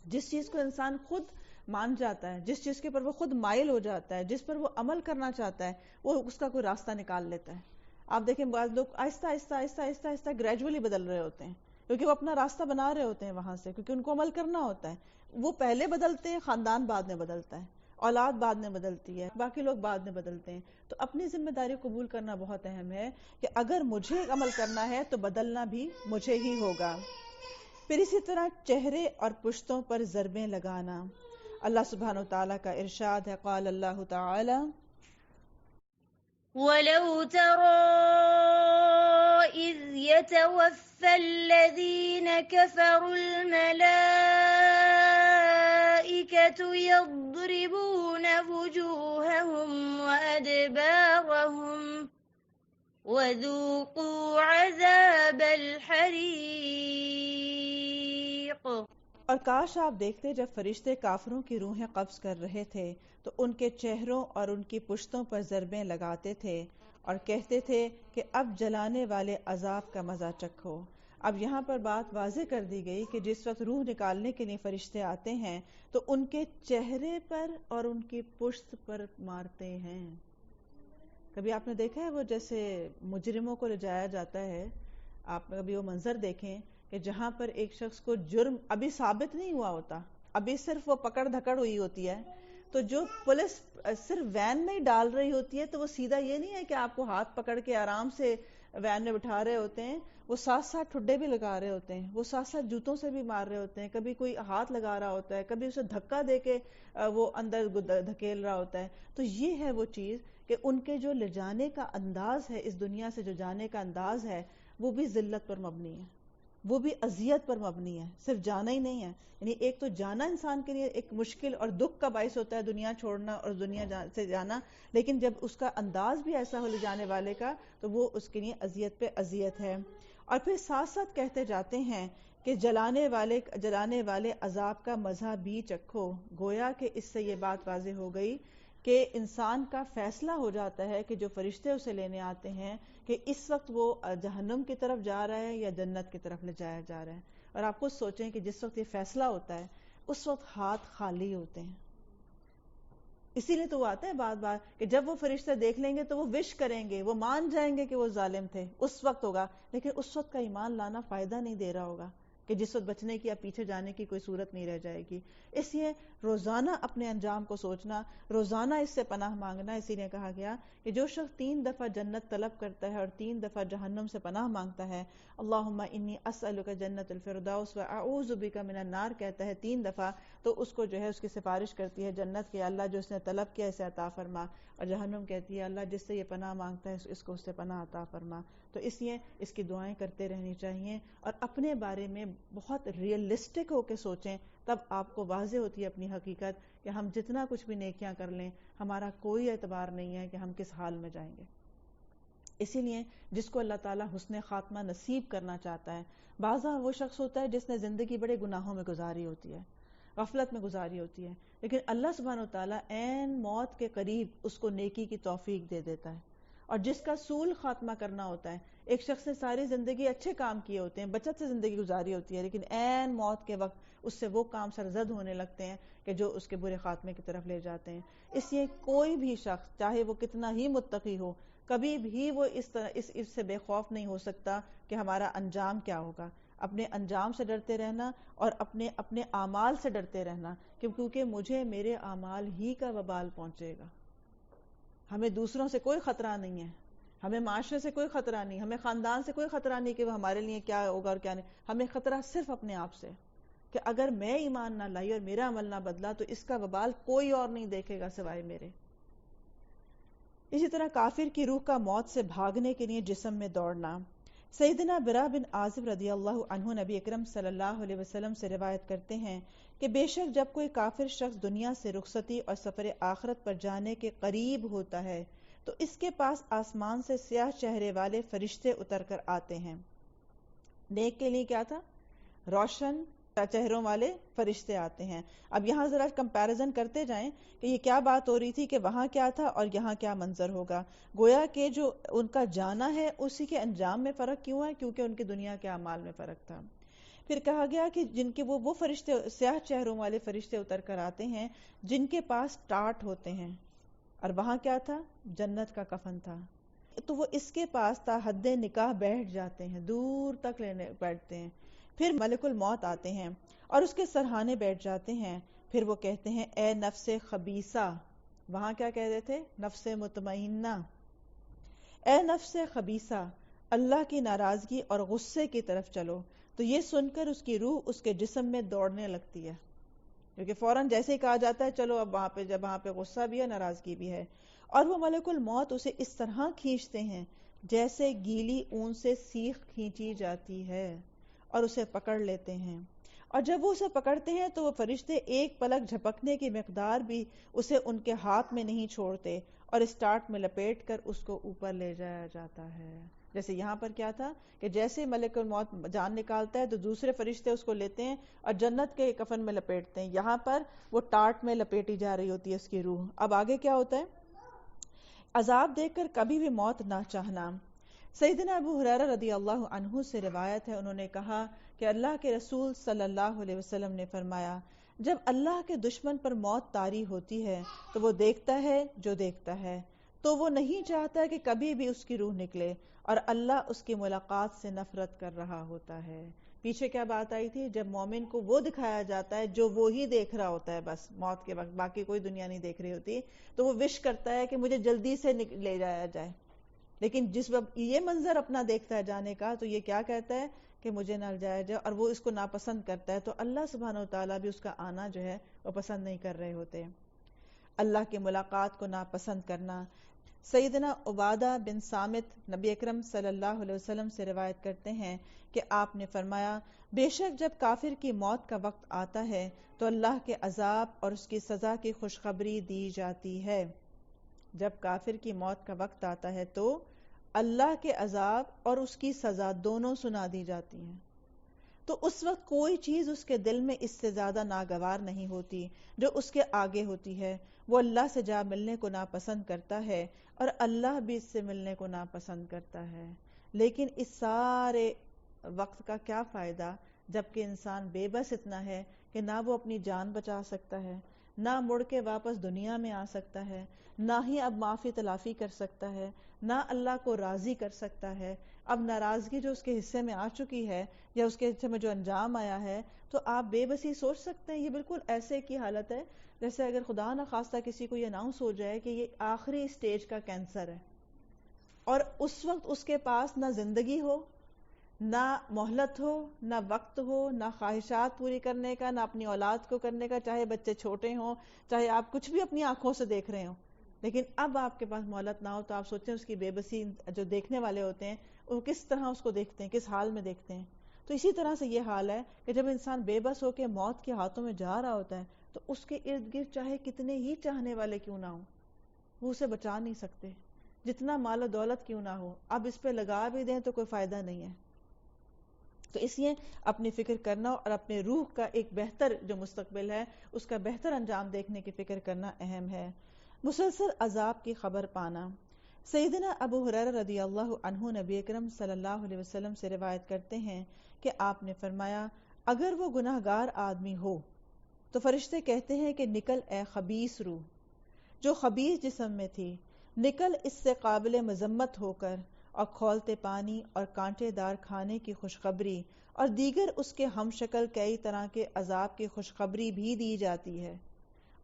[SPEAKER 1] جس چیز کو انسان خود مان جاتا ہے، جس چیز کے پر وہ خود مائل ہو جاتا ہے، جس پر وہ عمل کرنا چاہتا ہے، وہ اس کا کوئی راستہ نکال لیتا ہے. آپ دیکھیں بعض لوگ آہستہ آہستہ آہستہ آہستہ آہستہ گریجولی بدل رہے ہوتے ہیں کیونکہ وہ اپنا راستہ بنا رہے ہوتے ہیں وہاں سے، کیونکہ ان کو عمل کرنا ہوتا ہے. وہ پہلے بدلتے ہیں، خاندان بعد میں بدلتا ہے، اولاد بعد میں بدلتی ہے، باقی لوگ بعد میں بدلتے ہیں. تو اپنی ذمہ داری قبول کرنا بہت اہم ہے کہ اگر مجھے عمل کرنا ہے تو بدلنا بھی مجھے ہی ہوگا. پھر اسی طرح چہرے اور پشتوں پر ضربیں لگانا. اللہ سبحانہ وتعالیٰ کا ارشاد ہے، قال اللہ تعالی
[SPEAKER 2] وَلَوْ تَرَى وإذ يتوفى الذين كفروا الملائكة يضربون وجوههم وأدبارهم وذوقوا عذاب الحريق۔
[SPEAKER 1] اور کاش آپ دیکھتے جب فرشتے کافروں کی روحیں قبض کر رہے تھے تو ان کے چہروں اور ان کی پشتوں پر ضربیں لگاتے تھے اور کہتے تھے کہ اب جلانے والے عذاب کا مزہ چکھو۔ اب یہاں پر بات واضح کر دی گئی کہ جس وقت روح نکالنے کے لیے فرشتے آتے ہیں تو ان کے چہرے پر اور ان کی پشت پر مارتے ہیں۔ کبھی آپ نے دیکھا ہے وہ جیسے مجرموں کو لے جایا جاتا ہے، آپ کبھی وہ منظر دیکھیں کہ جہاں پر ایک شخص کو جرم ابھی ثابت نہیں ہوا ہوتا، ابھی صرف وہ پکڑ دھکڑ ہوئی ہوتی ہے، تو جو پولیس صرف وین میں ہی ڈال رہی ہوتی ہے تو وہ سیدھا یہ نہیں ہے کہ آپ کو ہاتھ پکڑ کے آرام سے وین میں بٹھا رہے ہوتے ہیں، وہ ساتھ ساتھ ٹھڈے بھی لگا رہے ہوتے ہیں، وہ ساتھ ساتھ جوتوں سے بھی مار رہے ہوتے ہیں، کبھی کوئی ہاتھ لگا رہا ہوتا ہے، کبھی اسے دھکا دے کے وہ اندر دھکیل رہا ہوتا ہے۔ تو یہ ہے وہ چیز کہ ان کے جو لے جانے کا انداز ہے، اس دنیا سے جو جانے کا انداز ہے، وہ بھی ذلت پر مبنی ہے، وہ بھی اذیت پر مبنی ہے، صرف جانا ہی نہیں ہے۔ یعنی ایک تو جانا انسان کے لیے ایک مشکل اور دکھ کا باعث ہوتا ہے، دنیا چھوڑنا اور دنیا سے جانا، لیکن جب اس کا انداز بھی ایسا ہو لے جانے والے کا تو وہ اس کے لیے اذیت پہ اذیت ہے۔ اور پھر ساتھ ساتھ کہتے جاتے ہیں کہ جلانے والے عذاب کا مزہ بھی چکھو۔ گویا کہ اس سے یہ بات واضح ہو گئی کہ انسان کا فیصلہ ہو جاتا ہے کہ جو فرشتے اسے لینے آتے ہیں کہ اس وقت وہ جہنم کی طرف جا رہا ہے یا جنت کی طرف لے جایا جا رہا ہے۔ اور آپ خود سوچیں کہ جس وقت یہ فیصلہ ہوتا ہے اس وقت ہاتھ خالی ہوتے ہیں، اسی لیے تو وہ آتا ہے بار بار کہ جب وہ فرشتے دیکھ لیں گے تو وہ وش کریں گے، وہ مان جائیں گے کہ وہ ظالم تھے، اس وقت ہوگا، لیکن اس وقت کا ایمان لانا فائدہ نہیں دے رہا ہوگا کہ جس وقت بچنے کی یا پیچھے جانے کی کوئی صورت نہیں رہ جائے گی۔ اس لیے روزانہ اپنے انجام کو سوچنا، روزانہ اس سے پناہ مانگنا۔ اسی لیے کہا گیا کہ جو شخص 3 دفعہ جنت طلب کرتا ہے اور 3 دفعہ جہنم سے پناہ مانگتا ہے، اللہم انی اسألک جنت الفردوس و اعوذ بک من النار کہتا ہے 3 دفعہ، تو اس کو جو ہے اس کی سفارش کرتی ہے جنت کے، اللہ جو اس نے طلب کیا اسے عطا فرما، اور جہنم کہتی ہے اللہ جس سے یہ پناہ مانگتا ہے اس کو اس سے پناہ عطا فرما۔ تو اس لیے اس کی دعائیں کرتے رہنی چاہیے اور اپنے بارے میں بہت ریئلسٹک ہو کے سوچیں، تب آپ کو واضح ہوتی ہے اپنی حقیقت کہ ہم جتنا کچھ بھی نیکیاں کر لیں ہمارا کوئی اعتبار نہیں ہے کہ ہم کس حال میں جائیں گے۔ اسی لیے جس کو اللہ تعالیٰ حسن خاتمہ نصیب کرنا چاہتا ہے، بعضا وہ شخص ہوتا ہے جس نے زندگی بڑے گناہوں میں گزاری ہوتی ہے، غفلت میں گزاری ہوتی ہے، لیکن اللہ سبحانہ وتعالیٰ عین موت کے قریب اس کو نیکی کی توفیق دے دیتا ہے۔ اور جس کا سول خاتمہ کرنا ہوتا ہے، ایک شخص نے ساری زندگی اچھے کام کیے ہوتے ہیں، بچت سے زندگی گزاری ہوتی ہے، لیکن عین موت کے وقت اس سے وہ کام سرزد ہونے لگتے ہیں کہ جو اس کے برے خاتمے کی طرف لے جاتے ہیں۔ اس لیے کوئی بھی شخص چاہے وہ کتنا ہی متقی ہو، کبھی بھی وہ اس سے بے خوف نہیں ہو سکتا کہ ہمارا انجام کیا ہوگا۔ اپنے انجام سے ڈرتے رہنا اور اپنے اعمال سے ڈرتے رہنا، کیونکہ مجھے میرے اعمال ہی کا وبال پہنچے گا۔ ہمیں دوسروں سے کوئی خطرہ نہیں ہے، ہمیں معاشرے سے کوئی خطرہ نہیں، ہمیں خاندان سے کوئی خطرہ نہیں کہ وہ ہمارے لیے کیا ہوگا اور کیا نہیں، ہمیں خطرہ صرف اپنے آپ سے کہ اگر میں ایمان نہ لائی اور میرا عمل نہ بدلا تو اس کا وبال کوئی اور نہیں دیکھے گا سوائے میرے۔ اسی طرح کافر کی روح کا موت سے بھاگنے کے لیے جسم میں دوڑنا۔ سیدنا برا بن عازب رضی اللہ عنہ نبی اکرم صلی اللہ علیہ وسلم سے روایت کرتے ہیں کہ بے شک جب کوئی کافر شخص دنیا سے رخصتی اور سفر آخرت پر جانے کے قریب ہوتا ہے تو اس کے پاس آسمان سے سیاہ چہرے والے فرشتے اتر کر آتے ہیں۔ نیک کے لیے کیا تھا؟ روشن چہروں والے فرشتے آتے ہیں۔ اب یہاں ذرا کمپیریزن کرتے جائیں کہ یہ کیا بات ہو رہی تھی کہ وہاں کیا تھا اور یہاں کیا منظر ہوگا۔ گویا کہ جو ان کا جانا ہے اسی کے انجام میں فرق کیوں ہے؟ کیونکہ ان کی دنیا کے اعمال میں فرق تھا۔ پھر کہا گیا کہ جن کے وہ فرشتے سیاہ چہروں والے فرشتے اتر کر آتے ہیں جن کے پاس ٹاٹ ہوتے ہیں، اور وہاں کیا تھا؟ جنت کا کفن تھا۔ تو وہ اس کے پاس تا حد نکاح بیٹھ جاتے ہیں، دور تک لینے بیٹھتے ہیں۔ پھر ملک الموت آتے ہیں اور اس کے سرہانے بیٹھ جاتے ہیں۔ پھر وہ کہتے ہیں اے نفس خبیثہ، وہاں کیا کہتے تھے؟ نفس مطمئنہ۔ اے نفس خبیثہ، اللہ کی ناراضگی اور غصے کی طرف چلو۔ تو یہ سن کر اس کی روح اس کے جسم میں دوڑنے لگتی ہے، کیونکہ فوراً جیسے ہی کہا جاتا ہے چلو اب وہاں پہ غصہ بھی ہے، ناراضگی بھی ہے، اور وہ ملک الموت اسے اس طرح کھینچتے ہیں جیسے گیلی اون سے سیخ کھینچی جاتی ہے اور اسے پکڑ لیتے ہیں، اور جب وہ اسے پکڑتے ہیں تو وہ فرشتے ایک پلک جھپکنے کی مقدار بھی اسے ان کے ہاتھ میں نہیں چھوڑتے اور اسٹارٹ میں لپیٹ کر اس کو اوپر لے جایا جاتا ہے۔ جیسے یہاں پر کیا تھا کہ جیسے ملک الموت جان نکالتا ہے تو دوسرے فرشتے اس کو لیتے ہیں اور جنت کے کفن میں لپیٹتے ہیں، یہاں پر وہ ٹاٹ میں لپیٹی جا رہی ہوتی ہے اس کی روح۔ اب آگے کیا ہوتا ہے؟ عذاب دیکھ کر کبھی بھی موت نہ چاہنا۔ سیدنا ابو ہریرہ رضی اللہ عنہ سے روایت ہے، انہوں نے کہا کہ اللہ کے رسول صلی اللہ علیہ وسلم نے فرمایا، جب اللہ کے دشمن پر موت طاری ہوتی ہے تو وہ دیکھتا ہے جو دیکھتا ہے، تو وہ نہیں چاہتا کہ کبھی بھی اس کی روح نکلے، اور اللہ اس کی ملاقات سے نفرت کر رہا ہوتا ہے۔ پیچھے کیا بات آئی تھی؟ جب مومن کو وہ دکھایا جاتا ہے جو وہی دیکھ رہا ہوتا ہے، بس موت کے وقت باقی کوئی دنیا نہیں دیکھ رہی ہوتی، تو وہ وش کرتا ہے کہ مجھے جلدی سے لے جایا جائے۔ لیکن جس وقت یہ منظر اپنا دیکھتا ہے جانے کا، تو یہ کیا کہتا ہے کہ مجھے نہ جایا جائے، اور وہ اس کو ناپسند کرتا ہے، تو اللہ سبحانہ وتعالیٰ بھی اس کا آنا جو ہے وہ پسند نہیں کر رہے ہوتے۔ اللہ کی ملاقات کو ناپسند کرنا۔ سیدنا عبادہ بن صامت نبی اکرم صلی اللہ علیہ وسلم سے روایت کرتے ہیں کہ آپ نے فرمایا، بے شک جب کافر کی موت کا وقت آتا ہے تو اللہ کے عذاب اور اس کی سزا کی خوشخبری دی جاتی ہے۔ جب کافر کی موت کا وقت آتا ہے تو اللہ کے عذاب اور اس کی سزا دونوں سنا دی جاتی ہیں، تو اس وقت کوئی چیز اس کے دل میں اس سے زیادہ ناگوار نہیں ہوتی جو اس کے آگے ہوتی ہے۔ وہ اللہ سے جا ملنے کو ناپسند کرتا ہے اور اللہ بھی اس سے ملنے کو ناپسند کرتا ہے۔ لیکن اس سارے وقت کا کیا فائدہ جبکہ انسان بے بس اتنا ہے کہ نہ وہ اپنی جان بچا سکتا ہے، نہ مڑ کے واپس دنیا میں آ سکتا ہے، نہ ہی اب معافی تلافی کر سکتا ہے، نہ اللہ کو راضی کر سکتا ہے۔ اب ناراضگی جو اس کے حصے میں آ چکی ہے یا اس کے حصے میں جو انجام آیا ہے، تو آپ بے بسی سوچ سکتے ہیں، یہ بالکل ایسے کی حالت ہے جیسے اگر خدا نہ خواستہ کسی کو یہ اناؤنس ہو جائے کہ یہ آخری اسٹیج کا کینسر ہے، اور اس وقت اس کے پاس نہ زندگی ہو، نہ مہلت ہو، نہ وقت ہو، نہ خواہشات پوری کرنے کا، نہ اپنی اولاد کو کرنے کا، چاہے بچے چھوٹے ہوں، چاہے آپ کچھ بھی اپنی آنکھوں سے دیکھ رہے ہوں، لیکن اب آپ کے پاس مہلت نہ ہو، تو آپ سوچیں اس کی بے بسی جو دیکھنے والے ہوتے ہیں وہ کس طرح اس کو دیکھتے ہیں، کس حال میں دیکھتے ہیں۔ تو اسی طرح سے یہ حال ہے کہ جب انسان بے بس ہو کے موت کے ہاتھوں میں جا رہا ہوتا ہے تو اس کے ارد گرد چاہے کتنے ہی چاہنے والے کیوں نہ ہوں، وہ اسے بچا نہیں سکتے، جتنا مال و دولت کیوں نہ ہو، اب اس پہ لگا بھی دیں تو کوئی فائدہ نہیں ہے۔ تو اس لیے اپنی فکر کرنا اور اپنے روح کا ایک بہتر جو مستقبل ہے اس کا بہتر انجام دیکھنے کی فکر کرنا اہم ہے۔ مسلسل عذاب کی خبر پانا۔ سیدنا ابو ہریرہ رضی اللہ عنہ نبی اکرم صلی اللہ علیہ وسلم سے روایت کرتے ہیں کہ آپ نے فرمایا، اگر وہ گناہ گار آدمی ہو تو فرشتے کہتے ہیں کہ نکل اے خبیث روح، جو خبیث جسم میں تھی، نکل اس سے قابل مذمت ہو کر، اور کھولتے پانی اور کانٹے دار کھانے کی خوشخبری اور دیگر اس کے ہم شکل کئی طرح کے عذاب کی خوشخبری بھی دی جاتی ہے،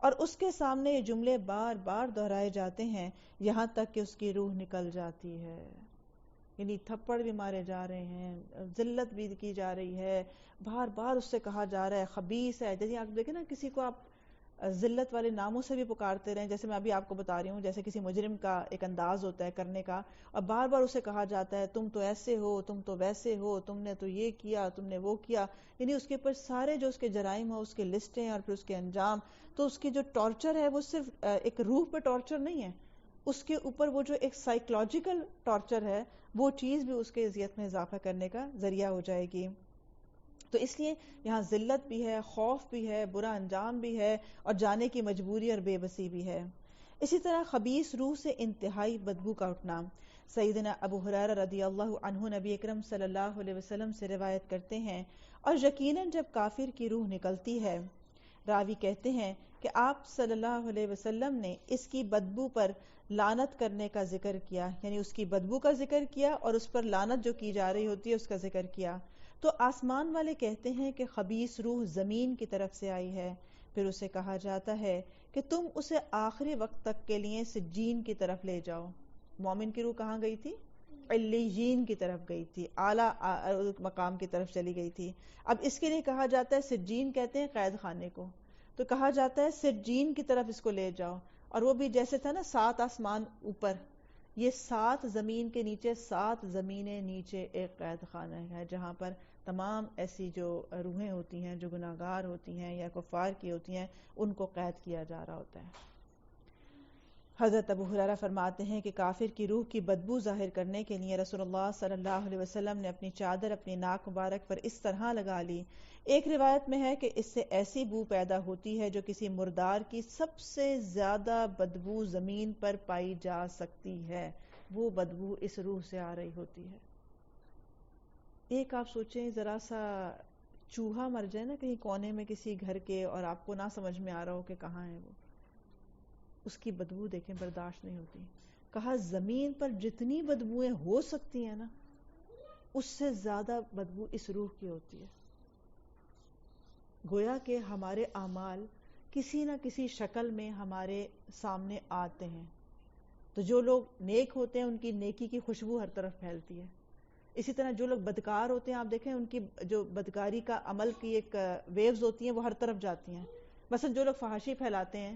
[SPEAKER 1] اور اس کے سامنے یہ جملے بار بار دہرائے جاتے ہیں یہاں تک کہ اس کی روح نکل جاتی ہے۔ یعنی تھپڑ بھی مارے جا رہے ہیں، ذلت بھی کی جا رہی ہے، بار بار اس سے کہا جا رہا ہے خبیث ہے۔ جیسے آپ دیکھیں نا کسی کو آپ ذلت والے ناموں سے بھی پکارتے رہیں، جیسے میں ابھی آپ کو بتا رہی ہوں، جیسے کسی مجرم کا ایک انداز ہوتا ہے کرنے کا، اور بار بار اسے کہا جاتا ہے تم تو ایسے ہو، تم تو ویسے ہو، تم نے تو یہ کیا، تم نے وہ کیا، یعنی اس کے اوپر سارے جو اس کے جرائم ہو اس کے لسٹیں اور پھر اس کے انجام۔ تو اس کی جو ٹارچر ہے وہ صرف ایک روح پہ ٹارچر نہیں ہے، اس کے اوپر وہ جو ایک سائیکولوجیکل ٹارچر ہے وہ چیز بھی اس کے اذیت میں اضافہ کرنے کا ذریعہ ہو جائے گی۔ تو اس لیے یہاں ذلت بھی ہے، خوف بھی ہے، برا انجام بھی ہے، اور جانے کی مجبوری اور بے بسی بھی ہے۔ اسی طرح خبیث روح سے انتہائی بدبو کا اٹھنا۔ سیدنا ابو ہریرہ رضی اللہ عنہ نبی اکرم صلی اللہ علیہ وسلم سے روایت کرتے ہیں، اور یقیناً جب کافر کی روح نکلتی ہے، راوی کہتے ہیں کہ آپ صلی اللہ علیہ وسلم نے اس کی بدبو پر لعنت کرنے کا ذکر کیا، یعنی اس کی بدبو کا ذکر کیا اور اس پر لعنت جو کی جا رہی ہوتی ہے اس کا ذکر کیا۔ تو آسمان والے کہتے ہیں کہ خبیث روح زمین کی طرف سے آئی ہے، پھر اسے کہا جاتا ہے کہ تم اسے آخری وقت تک کے لیے سجین کی طرف لے جاؤ۔ مومن کی روح کہاں گئی تھی؟ علیین کی طرف گئی تھی، اعلیٰ مقام کی طرف چلی گئی تھی۔ اب اس کے لیے کہا جاتا ہے، سجین کہتے ہیں قید خانے کو، تو کہا جاتا ہے سجین کی طرف اس کو لے جاؤ، اور وہ بھی جیسے تھا نا 7 آسمان اوپر، یہ 7 زمین کے نیچے 7 زمینیں نیچے ایک قید خانہ ہے جہاں پر تمام ایسی جو روحیں ہوتی ہیں جو گناہگار ہوتی ہیں یا کفار کی ہوتی ہیں ان کو قید کیا جا رہا ہوتا ہے۔ حضرت ابو ہریرہ فرماتے ہیں کہ کافر کی روح کی بدبو ظاہر کرنے کے لیے رسول اللہ صلی اللہ علیہ وسلم نے اپنی چادر اپنی ناک مبارک پر اس طرح لگا لی۔ ایک روایت میں ہے کہ اس سے ایسی بو پیدا ہوتی ہے جو کسی مردار کی سب سے زیادہ بدبو زمین پر پائی جا سکتی ہے، وہ بدبو اس روح سے آ رہی ہوتی ہے۔ ایک آپ سوچیں ذرا سا چوہا مر جائے نا کہیں کونے میں کسی گھر کے اور آپ کو نہ سمجھ میں آ رہا ہو کہ کہاں ہے وہ، اس کی بدبو دیکھیں برداشت نہیں ہوتی۔ کہا زمین پر جتنی بدبوئیں ہو سکتی ہیں نا اس سے زیادہ بدبو اس روح کی ہوتی ہے۔ گویا کہ ہمارے اعمال کسی نہ کسی شکل میں ہمارے سامنے آتے ہیں، تو جو لوگ نیک ہوتے ہیں ان کی نیکی کی خوشبو ہر طرف پھیلتی ہے، اسی طرح جو لوگ بدکار ہوتے ہیں آپ دیکھیں ان کی جو بدکاری کا عمل کی ایک ویوز ہوتی ہیں وہ ہر طرف جاتی ہیں۔ مثلا جو لوگ فحاشی پھیلاتے ہیں،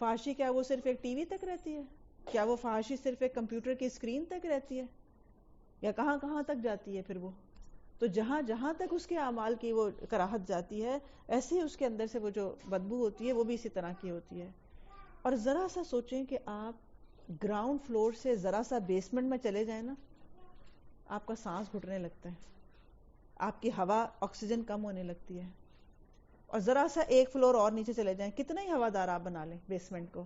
[SPEAKER 1] فحاشی کیا وہ صرف ایک ٹی وی تک رہتی ہے؟ کیا وہ فحاشی صرف ایک کمپیوٹر کی اسکرین تک رہتی ہے؟ یا کہاں کہاں تک جاتی ہے پھر وہ؟ تو جہاں جہاں تک اس کے اعمال کی وہ کراہت جاتی ہے ایسے ہی اس کے اندر سے وہ جو بدبو ہوتی ہے وہ بھی اسی طرح کی ہوتی ہے۔ اور ذرا سا سوچیں کہ آپ گراؤنڈ فلور سے ذرا سا بیسمنٹ میں چلے جائیں نا، آپ کا سانس گھٹنے لگتا ہے، آپ کی ہوا آکسیجن کم ہونے لگتی ہے، اور ذرا سا ایک فلور اور نیچے چلے جائیں کتنا ہی ہوادار آپ بنا لیں بیسمنٹ کو،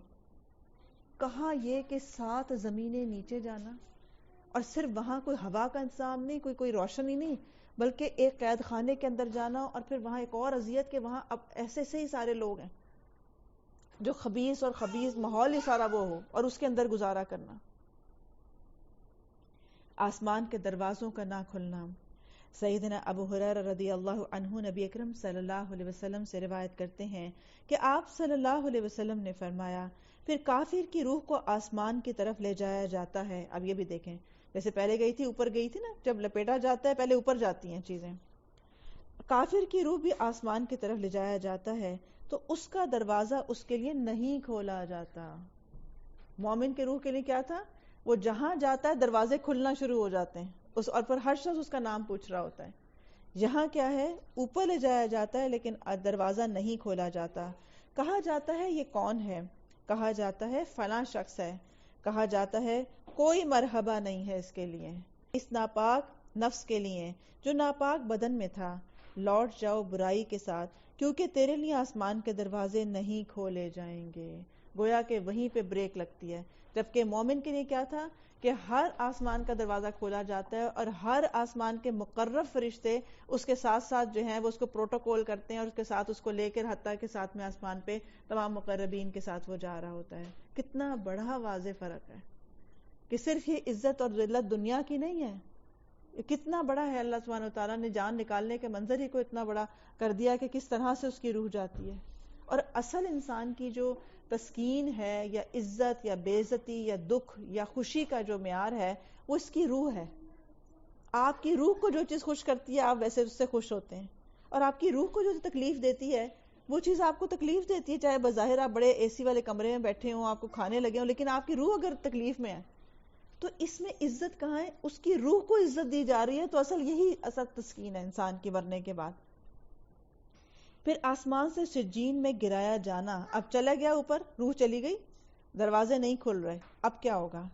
[SPEAKER 1] کہاں یہ کہ 7 زمینیں نیچے جانا، اور صرف وہاں کوئی ہوا کا انتظام نہیں، کوئی روشنی نہیں، بلکہ ایک قید خانے کے اندر جانا، اور پھر وہاں ایک اور اذیت کہ وہاں اب ایسے سے ہی سارے لوگ ہیں جو خبیث اور خبیث ماحول ہی سارا وہ ہو، اور اس کے اندر گزارا کرنا۔ آسمان کے دروازوں کا نہ کھلنا۔ سیدنا ابو ہریرہ رضی اللہ عنہ نبی اکرم صلی اللہ علیہ وسلم سے روایت کرتے ہیں کہ آپ صلی اللہ علیہ وسلم نے فرمایا، پھر کافر کی روح کو آسمان کی طرف لے جایا جاتا ہے۔ اب یہ بھی دیکھیں، جیسے پہلے گئی تھی اوپر گئی تھی نا، جب لپیٹا جاتا ہے پہلے اوپر جاتی ہیں چیزیں، کافر کی روح بھی آسمان کی طرف لے جایا جاتا ہے تو اس کا دروازہ اس کے لیے نہیں کھولا جاتا۔ مومن کے روح کے لیے کیا تھا؟ وہ جہاں جاتا ہے دروازے کھلنا شروع ہو جاتے ہیں، اور پر ہر شخص اس کا نام پوچھ رہا ہوتا ہے۔ یہاں کیا ہے؟ اوپر لے جایا جاتا ہے لیکن دروازہ نہیں کھولا جاتا۔ کہا جاتا ہے یہ کون ہے؟ کہا جاتا ہے فلاں شخص ہے۔ کہا جاتا ہے کوئی مرحبا نہیں ہے اس کے لیے، اس ناپاک نفس کے لیے جو ناپاک بدن میں تھا، لوٹ جاؤ برائی کے ساتھ کیونکہ تیرے لیے آسمان کے دروازے نہیں کھولے جائیں گے۔ گویا کہ وہیں پہ بریک لگتی ہے، جبکہ مومن کے لیے کیا تھا کہ ہر آسمان کا دروازہ کھولا جاتا ہے، اور ہر آسمان کے مقرب فرشتے اس کے ساتھ ساتھ جو ہیں وہ اس کو پروٹوکول کرتے ہیں، اور اس کے ساتھ اس کو لے کر حتیٰ کے ساتھ میں آسمان پہ تمام مقربین کے ساتھ وہ جا رہا ہوتا ہے۔ کتنا بڑا واضح فرق ہے کہ صرف یہ عزت اور ذلت دنیا کی نہیں ہے، کتنا بڑا ہے۔ اللہ سبحانہ وتعالیٰ نے جان نکالنے کے منظر ہی کو اتنا بڑا کر دیا کہ کس طرح سے اس کی روح جاتی ہے۔ اور اصل انسان کی جو تسکین ہے یا عزت یا بے عزتی یا دکھ یا خوشی کا جو معیار ہے وہ اس کی روح ہے۔ آپ کی روح کو جو چیز خوش کرتی ہے آپ ویسے اس سے خوش ہوتے ہیں، اور آپ کی روح کو جو تکلیف دیتی ہے وہ چیز آپ کو تکلیف دیتی ہے، چاہے بظاہر آپ بڑے اے سی والے کمرے میں بیٹھے ہوں، آپ کو کھانے لگے ہوں، لیکن آپ کی روح اگر تکلیف میں ہے تو اس میں عزت کہاں ہے؟ اس کی روح کو عزت دی جا رہی ہے، تو اصل یہی اصل تسکین ہے انسان کی مرنے کے بعد۔ پھر آسمان سے سجین میں گرایا جانا۔ اب چلا گیا اوپر، روح چلی گئی، دروازے نہیں کھل رہے، اب کیا ہوگا؟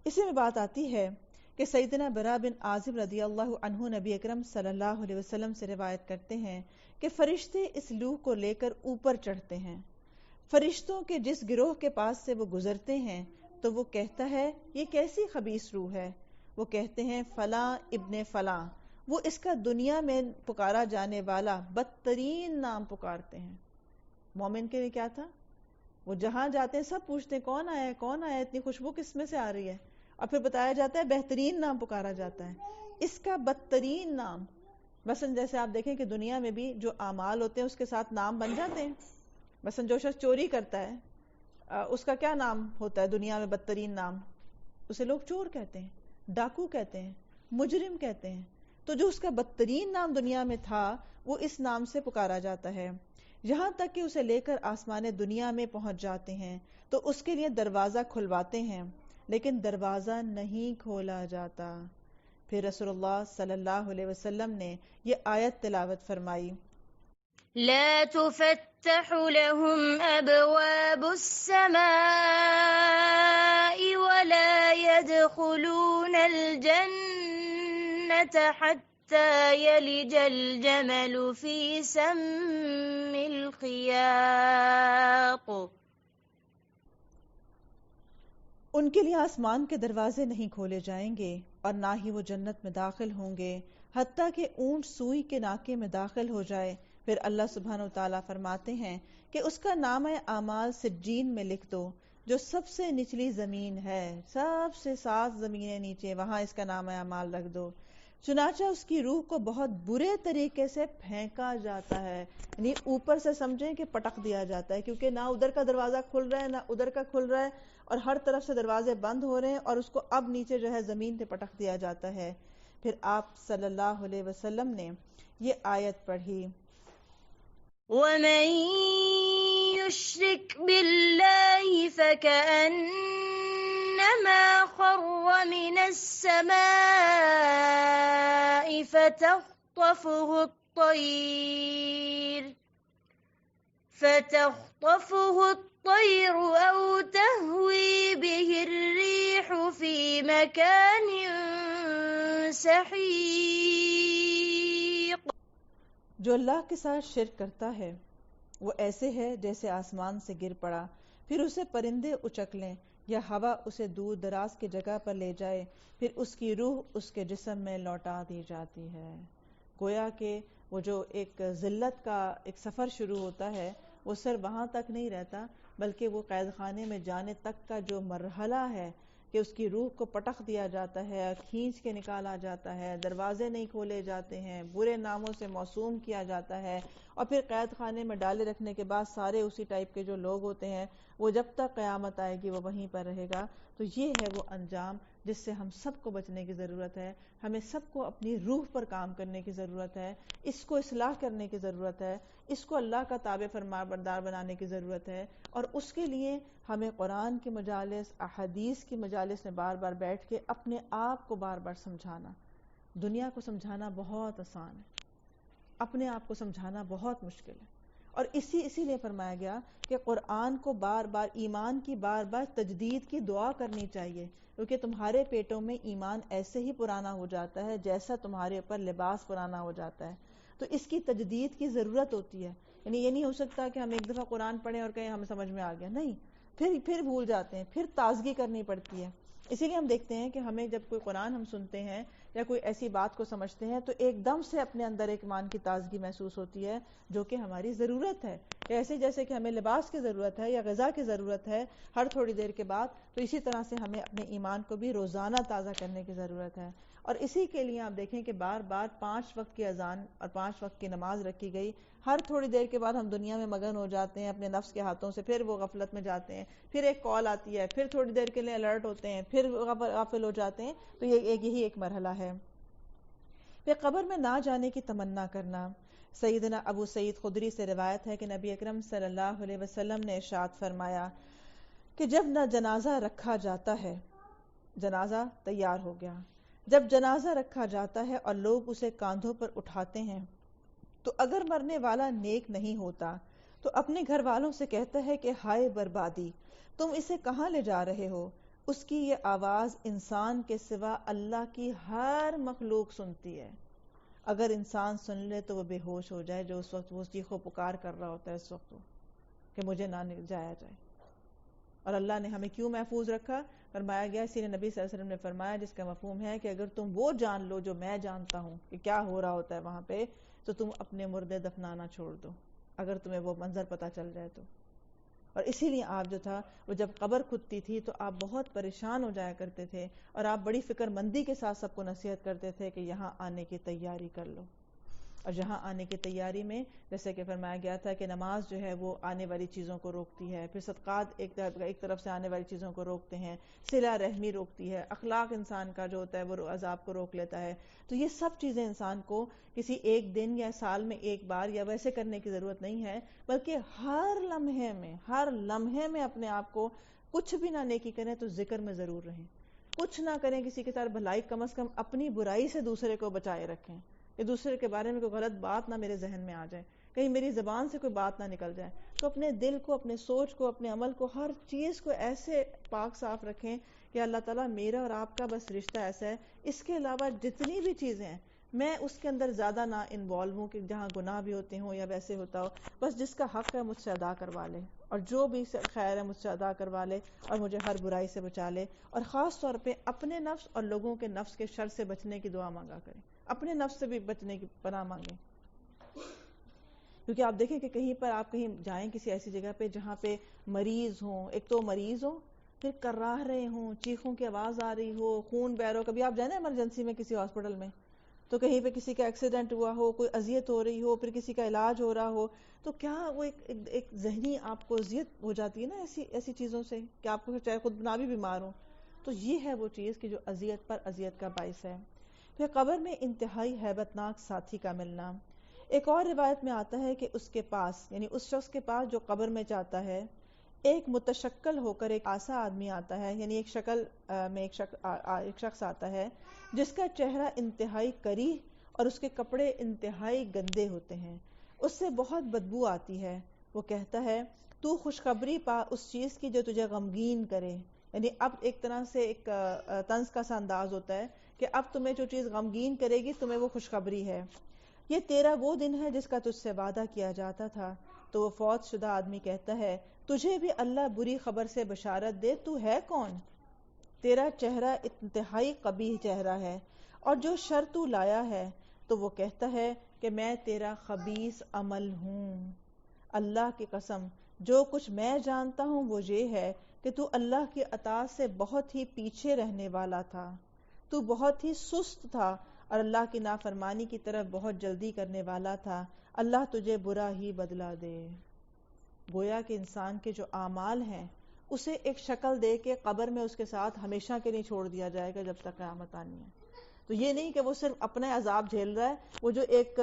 [SPEAKER 1] اسی میں بات آتی ہے کہ سیدنا برا بن عازب رضی اللہ عنہ نبی اکرم صلی اللہ علیہ وسلم سے روایت کرتے ہیں کہ فرشتے اس روح کو لے کر اوپر چڑھتے ہیں۔ فرشتوں کے جس گروہ کے پاس سے وہ گزرتے ہیں تو وہ کہتا ہے یہ کیسی خبیث روح ہے؟ وہ کہتے ہیں فلاں ابن فلاں، وہ اس کا دنیا میں پکارا جانے والا بدترین نام پکارتے ہیں۔ مومن کے لیے کیا تھا؟ وہ جہاں جاتے ہیں سب پوچھتے ہیں کون آیا ہے، کون آیا ہے، اتنی خوشبو کس میں سے آ رہی ہے، اور پھر بتایا جاتا ہے بہترین نام پکارا جاتا ہے، اس کا بدترین نام۔ مثلا جیسے آپ دیکھیں کہ دنیا میں بھی جو اعمال ہوتے ہیں اس کے ساتھ نام بن جاتے ہیں۔ مثلا جو شخص چوری کرتا ہے اس کا کیا نام ہوتا ہے دنیا میں؟ بدترین نام، اسے لوگ چور کہتے ہیں، ڈاکو کہتے ہیں، مجرم کہتے ہیں۔ تو جو اس کا بدترین نام دنیا میں تھا وہ اس نام سے پکارا جاتا ہے، یہاں تک کہ اسے لے کر آسمان دنیا میں پہنچ جاتے ہیں تو اس کے لیے دروازہ کھلواتے ہیں۔ لیکن دروازہ نہیں کھولا جاتا۔ پھر رسول اللہ صلی اللہ علیہ وسلم نے یہ آیت تلاوت فرمائی،
[SPEAKER 2] لا تفتح لهم أبواب السماء ولا يدخلون الجنة حتى يلج الجمل في سم الخياط۔
[SPEAKER 1] ان کے لیے آسمان کے دروازے نہیں کھولے جائیں گے اور نہ ہی وہ جنت میں داخل ہوں گے حتیٰ کہ اونٹ سوئی کے ناکے میں داخل ہو جائے۔ پھر اللہ سبحانہ وتعالیٰ فرماتے ہیں کہ اس کا نام اعمال سجین میں لکھ دو، جو سب سے نچلی زمین ہے، سب سے 7 زمینیں نیچے، وہاں اس کا نام اعمال رکھ دو۔ چنانچہ اس کی روح کو بہت برے طریقے سے پھینکا جاتا ہے، یعنی اوپر سے سمجھیں کہ پٹک دیا جاتا ہے، کیونکہ نہ ادھر کا دروازہ کھل رہا ہے نہ ادھر کا کھل رہا ہے، اور ہر طرف سے دروازے بند ہو رہے ہیں، اور اس کو اب نیچے جو ہے زمین پہ پٹک دیا جاتا ہے۔ پھر آپ صلی اللہ علیہ وسلم نے یہ آیت پڑھی،
[SPEAKER 2] ومن يشرك بالله فكأنما خر من السماء فتخطفه الطير أو تهوي به الريح في مكان سحيق۔
[SPEAKER 1] جو اللہ کے ساتھ شرک کرتا ہے وہ ایسے ہے جیسے آسمان سے گر پڑا، پھر اسے پرندے اچک لیں یا ہوا اسے دور دراز کی جگہ پر لے جائے، پھر اس کی روح اس کے جسم میں لوٹا دی جاتی ہے۔ گویا کہ وہ جو ایک ذلت کا ایک سفر شروع ہوتا ہے وہ صرف وہاں تک نہیں رہتا، بلکہ وہ قید خانے میں جانے تک کا جو مرحلہ ہے کہ اس کی روح کو پٹخ دیا جاتا ہے، کھینچ کے نکالا جاتا ہے، دروازے نہیں کھولے جاتے ہیں، برے ناموں سے موسوم کیا جاتا ہے، اور پھر قید خانے میں ڈالے رکھنے کے بعد سارے اسی ٹائپ کے جو لوگ ہوتے ہیں وہ جب تک قیامت آئے گی وہ وہیں پر رہے گا۔ تو یہ ہے وہ انجام جس سے ہم سب کو بچنے کی ضرورت ہے، ہمیں سب کو اپنی روح پر کام کرنے کی ضرورت ہے، اس کو اصلاح کرنے کی ضرورت ہے، اس کو اللہ کا تابع فرما بردار بنانے کی ضرورت ہے، اور اس کے لیے ہمیں قرآن کی مجالس، احادیث کی مجالس میں بار بار بیٹھ کے اپنے آپ کو بار بار سمجھانا۔ دنیا کو سمجھانا بہت آسان ہے، اپنے آپ کو سمجھانا بہت مشکل ہے، اور اسی لیے فرمایا گیا کہ قرآن کو بار بار، ایمان کی بار بار تجدید کی دعا کرنی چاہیے، کیونکہ تمہارے پیٹوں میں ایمان ایسے ہی پرانا ہو جاتا ہے جیسا تمہارے اوپر لباس پرانا ہو جاتا ہے، تو اس کی تجدید کی ضرورت ہوتی ہے۔ یعنی یہ نہیں ہو سکتا کہ ہم ایک دفعہ قرآن پڑھیں اور کہیں ہمیں سمجھ میں آ گیا، نہیں، پھر بھول جاتے ہیں، پھر تازگی کرنی پڑتی ہے۔ اسی لیے ہم دیکھتے ہیں کہ ہمیں جب کوئی قرآن ہم سنتے ہیں یا کوئی ایسی بات کو سمجھتے ہیں تو ایک دم سے اپنے اندر ایک ایمان کی تازگی محسوس ہوتی ہے، جو کہ ہماری ضرورت ہے۔ ایسے جیسے کہ ہمیں لباس کی ضرورت ہے یا غذا کی ضرورت ہے ہر تھوڑی دیر کے بعد، تو اسی طرح سے ہمیں اپنے ایمان کو بھی روزانہ تازہ کرنے کی ضرورت ہے۔ اور اسی کے لیے آپ دیکھیں کہ بار بار 5 وقت کی اذان اور 5 وقت کی نماز رکھی گئی۔ ہر تھوڑی دیر کے بعد ہم دنیا میں مگن ہو جاتے ہیں اپنے نفس کے ہاتھوں سے، پھر وہ غفلت میں جاتے ہیں، پھر ایک کال آتی ہے، پھر تھوڑی دیر کے لیے الرٹ ہوتے ہیں، پھر غافل ہو جاتے ہیں، تو یہی ایک مرحلہ ہے۔ پھر قبر میں نہ جانے کی تمنا کرنا۔ سیدنا ابو سعید خدری سے روایت ہے کہ نبی اکرم صلی اللہ علیہ وسلم نے ارشاد فرمایا کہ جب نہ جنازہ رکھا جاتا ہے، جنازہ تیار ہو گیا، جب جنازہ رکھا جاتا ہے اور لوگ اسے کاندھوں پر اٹھاتے ہیں تو اگر مرنے والا نیک نہیں ہوتا تو اپنے گھر والوں سے کہتا ہے کہ ہائے بربادی، تم اسے کہاں لے جا رہے ہو؟ اس کی یہ آواز انسان کے سوا اللہ کی ہر مخلوق سنتی ہے۔ اگر انسان سن لے تو وہ بے ہوش ہو جائے، جو اس وقت وہ چیخو پکار کر رہا ہوتا ہے اس وقت، وہ کہ مجھے نہ جایا جائے۔ اور اللہ نے ہمیں کیوں محفوظ رکھا؟ فرمایا گیا، اسی نے نبی صلی اللہ علیہ وسلم نے فرمایا، جس کا مفہوم ہے کہ اگر تم وہ جان لو جو میں جانتا ہوں کہ کیا ہو رہا ہوتا ہے وہاں پہ، تو تم اپنے مردے دفنانا چھوڑ دو، اگر تمہیں وہ منظر پتہ چل جائے تو۔ اور اسی لیے آپ جو تھا وہ جب قبر کھدتی تھی تو آپ بہت پریشان ہو جایا کرتے تھے، اور آپ بڑی فکر مندی کے ساتھ سب کو نصیحت کرتے تھے کہ یہاں آنے کی تیاری کر لو۔ اور یہاں آنے کی تیاری میں جیسے کہ فرمایا گیا تھا کہ نماز جو ہے وہ آنے والی چیزوں کو روکتی ہے، پھر صدقات ایک طرف سے آنے والی چیزوں کو روکتے ہیں، صلہ رحمی روکتی ہے، اخلاق انسان کا جو ہوتا ہے وہ عذاب کو روک لیتا ہے۔ تو یہ سب چیزیں انسان کو کسی ایک دن یا سال میں ایک بار یا ویسے کرنے کی ضرورت نہیں ہے، بلکہ ہر لمحے میں اپنے آپ کو کچھ بھی نہ نیکی کریں تو ذکر میں ضرور رہیں. کچھ نہ کریں کسی کے ساتھ بھلائی، کم از کم اپنی برائی سے دوسرے کو بچائے رکھیں کہ دوسرے کے بارے میں کوئی غلط بات نہ میرے ذہن میں آ جائے، کہیں میری زبان سے کوئی بات نہ نکل جائے. تو اپنے دل کو، اپنے سوچ کو، اپنے عمل کو، ہر چیز کو ایسے پاک صاف رکھیں کہ اللہ تعالیٰ میرا اور آپ کا بس رشتہ ایسا ہے. اس کے علاوہ جتنی بھی چیزیں ہیں میں اس کے اندر زیادہ نہ انوالو ہوں کہ جہاں گناہ بھی ہوتے ہوں یا ویسے ہوتا ہو. بس جس کا حق ہے مجھ سے ادا کروا لے، اور جو بھی خیر ہے مجھ سے ادا کروا لے، اور مجھے ہر برائی سے بچا لے. اور خاص طور پہ اپنے نفس اور لوگوں کے نفس کے شر سے بچنے کی دعا مانگا کریں. اپنے نفس سے بھی بچنے کی پناہ مانگیں. کیونکہ آپ دیکھیں کہ کہیں پر آپ کہیں جائیں کسی ایسی جگہ پہ جہاں پہ مریض ہوں، ایک تو مریض ہوں، پھر کراہ رہے ہوں، چیخوں کی آواز آ رہی ہو، خون بہ رہا ہو. کبھی آپ جائیں نا ایمرجنسی میں کسی ہاسپٹل میں، تو کہیں پہ کسی کا ایکسیڈنٹ ہوا ہو، کوئی اذیت ہو رہی ہو، پھر کسی کا علاج ہو رہا ہو، تو کیا وہ ایک ذہنی آپ کو اذیت ہو جاتی ہے نا ایسی چیزوں سے کہ آپ کو چاہے خود نہ بھی بیمار ہو. تو یہ ہے وہ چیز کہ جو اذیت پر اذیت کا باعث ہے. پھر قبر میں انتہائی ہیبت ناک ساتھی کا ملنا. ایک اور روایت میں آتا ہے کہ اس کے پاس، یعنی اس شخص کے پاس جو قبر میں جاتا ہے، ایک متشکل ہو کر ایک آسا آدمی آتا ہے، یعنی ایک شکل میں ایک شخص آتا ہے جس کا چہرہ انتہائی کریہ اور اس کے کپڑے انتہائی گندے ہوتے ہیں. اس سے بہت بدبو آتی ہے. وہ کہتا ہے تو خوشخبری پا اس چیز کی جو تجھے غمگین کرے. یعنی اب ایک طرح سے ایک طنز کا سا انداز ہوتا ہے کہ اب تمہیں جو چیز غمگین کرے گی تمہیں وہ خوشخبری ہے. یہ تیرا وہ دن ہے جس کا تجھ سے وعدہ کیا جاتا تھا. تو وہ فوت شدہ آدمی کہتا ہے تجھے بھی اللہ بری خبر سے بشارت دے، تو ہے کون؟ تیرا چہرہ انتہائی قبیح چہرہ ہے، اور جو شر تو لایا ہے. تو وہ کہتا ہے کہ میں تیرا خبیث عمل ہوں. اللہ کی قسم جو کچھ میں جانتا ہوں وہ یہ ہے کہ تو اللہ کی اطاعت سے بہت ہی پیچھے رہنے والا تھا. تو بہت ہی سست تھا اور اللہ کی نافرمانی کی طرف بہت جلدی کرنے والا تھا. اللہ تجھے برا ہی بدلہ دے. گویا کہ انسان کے جو اعمال ہیں اسے ایک شکل دے کے قبر میں اس کے ساتھ ہمیشہ کے لیے چھوڑ دیا جائے گا جب تک قیامت آنی ہے. تو یہ نہیں کہ وہ صرف اپنے عذاب جھیل رہا ہے، وہ جو ایک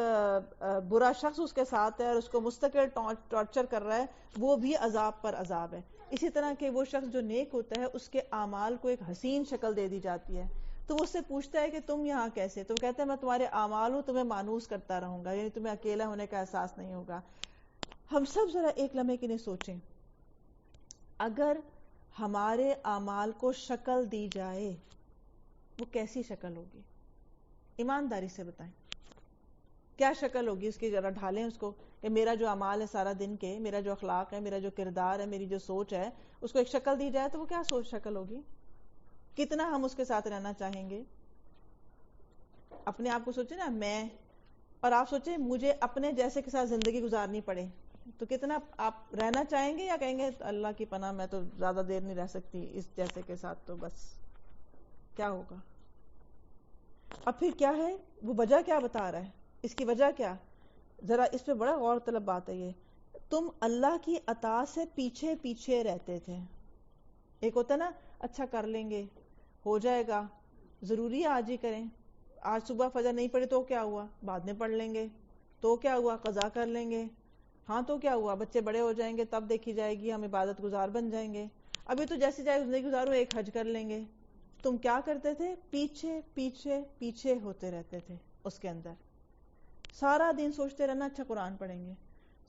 [SPEAKER 1] برا شخص اس کے ساتھ ہے اور اس کو مستقل ٹارچر کر رہا ہے وہ بھی عذاب پر عذاب ہے. اسی طرح کہ وہ شخص جو نیک ہوتا ہے اس کے اعمال کو ایک حسین شکل دے دی جاتی ہے. تو وہ اس سے پوچھتا ہے کہ تم یہاں کیسے؟ تو کہتا ہے میں تمہارے اعمال ہوں، تمہیں مانوس کرتا رہوں گا، یعنی تمہیں اکیلا ہونے کا احساس نہیں ہوگا. ہم سب ذرا ایک لمحے کے لیے سوچیں، اگر ہمارے اعمال کو شکل دی جائے وہ کیسی شکل ہوگی؟ ایمانداری سے بتائیں کیا شکل ہوگی اس کی؟ ذرا ڈھالیں اس کو کہ میرا جو اعمال ہے سارا دن کے، میرا جو اخلاق ہے، میرا جو کردار ہے، میری جو سوچ ہے، اس کو ایک شکل دی جائے تو وہ کیا سوچ شکل ہوگی؟ کتنا ہم اس کے ساتھ رہنا چاہیں گے؟ اپنے آپ کو سوچیں نا، میں اور آپ سوچیں مجھے اپنے جیسے کے ساتھ زندگی گزارنی پڑے تو کتنا آپ رہنا چاہیں گے، یا کہیں گے اللہ کی پناہ میں تو زیادہ دیر نہیں رہ سکتی اس جیسے کے ساتھ، تو بس کیا ہوگا؟ اب پھر کیا ہے وہ وجہ کیا بتا رہا ہے؟ اس کی وجہ کیا؟ ذرا اس پہ بڑا غور طلب بات ہے یہ. تم اللہ کی اطاعت سے پیچھے پیچھے رہتے تھے. ایک ہوتا نا اچھا کر لیں گے، ہو جائے گا، ضروری ہے آج ہی کریں، آج صبح فجر نہیں پڑھی تو کیا ہوا، بعد میں پڑھ لیں گے، تو کیا ہوا، قضا کر لیں گے، ہاں تو کیا ہوا، بچے بڑے ہو جائیں گے تب دیکھی جائے گی، ہم عبادت گزار بن جائیں گے، ابھی تو جیسی جائے زندگی گزارو ایک حج کر لیں گے. تم کیا کرتے تھے؟ پیچھے پیچھے پیچھے ہوتے رہتے تھے. اس کے اندر سارا دن سوچتے رہنا اچھا قرآن پڑھیں گے،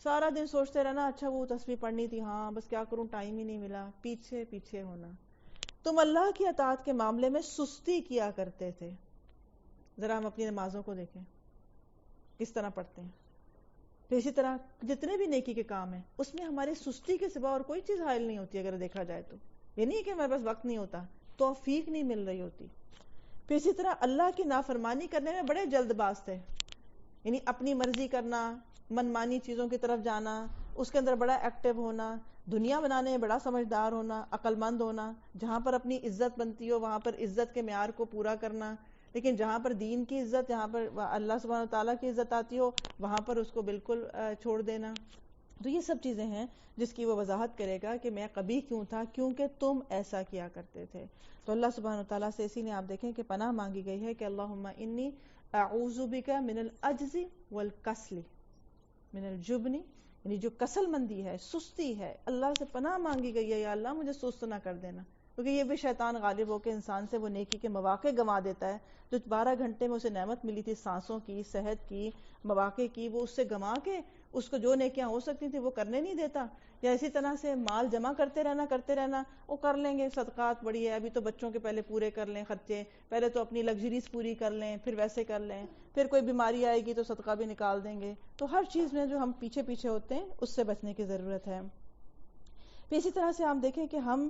[SPEAKER 1] سارا دن سوچتے رہنا اچھا وہ تسبیح پڑھنی تھی، ہاں بس کیا کروں ٹائم ہی نہیں ملا. پیچھے پیچھے ہونا. تم اللہ کی اطاعت کے معاملے میں سستی کیا کرتے تھے. ذرا ہم اپنی نمازوں کو دیکھیں کس طرح پڑھتے ہیں. پھر اسی طرح جتنے بھی نیکی کے کام ہیں اس میں ہماری سستی کے سوا اور کوئی چیز حائل نہیں ہوتی. اگر دیکھا جائے تو یہ نہیں کہ ہمارے پاس وقت نہیں ہوتا، توفیق نہیں مل رہی ہوتی. پھر اسی طرح اللہ کی نافرمانی کرنے میں بڑے جلد باز تھے، یعنی اپنی مرضی کرنا، منمانی چیزوں کی طرف جانا، اس کے اندر بڑا ایکٹیو ہونا، دنیا بنانے میں بڑا سمجھدار ہونا، عقل مند ہونا، جہاں پر اپنی عزت بنتی ہو وہاں پر عزت کے معیار کو پورا کرنا، لیکن جہاں پر دین کی عزت، جہاں پر اللہ سبحانہ وتعالیٰ کی عزت آتی ہو وہاں پر اس کو بالکل چھوڑ دینا. تو یہ سب چیزیں ہیں جس کی وہ وضاحت کرے گا کہ میں قبیح کیوں تھا، کیونکہ تم ایسا کیا کرتے تھے. تو اللہ سبحانہ وتعالیٰ سے اسی لیے آپ دیکھیں کہ پناہ مانگی گئی ہے کہ اللہم انی اعوذ بک من العجز والکسل، من الجبن یعنی جو کسل مندی ہے، سستی ہے، اللہ سے پناہ مانگی گئی ہے یا اللہ مجھے سست نہ کر دینا، کیونکہ یہ بھی شیطان غالب ہو کے انسان سے وہ نیکی کے مواقع گنوا دیتا ہے. جو 12 گھنٹے میں اسے نعمت ملی تھی سانسوں کی، صحت کی، مواقع کی، وہ اس سے گنوا کے اس کو جو نیکیاں ہو سکتی تھی وہ کرنے نہیں دیتا. یا اسی طرح سے مال جمع کرتے رہنا، وہ کر لیں گے صدقات بڑی ہے، ابھی تو بچوں کے پہلے پورے کر لیں خرچے، پہلے تو اپنی لگژریز پوری کر لیں، پھر ویسے کر لیں، پھر کوئی بیماری آئے گی تو صدقہ بھی نکال دیں گے. تو ہر چیز میں جو ہم پیچھے پیچھے ہوتے ہیں اس سے بچنے کی ضرورت ہے. پھر اسی طرح سے ہم دیکھیں کہ ہم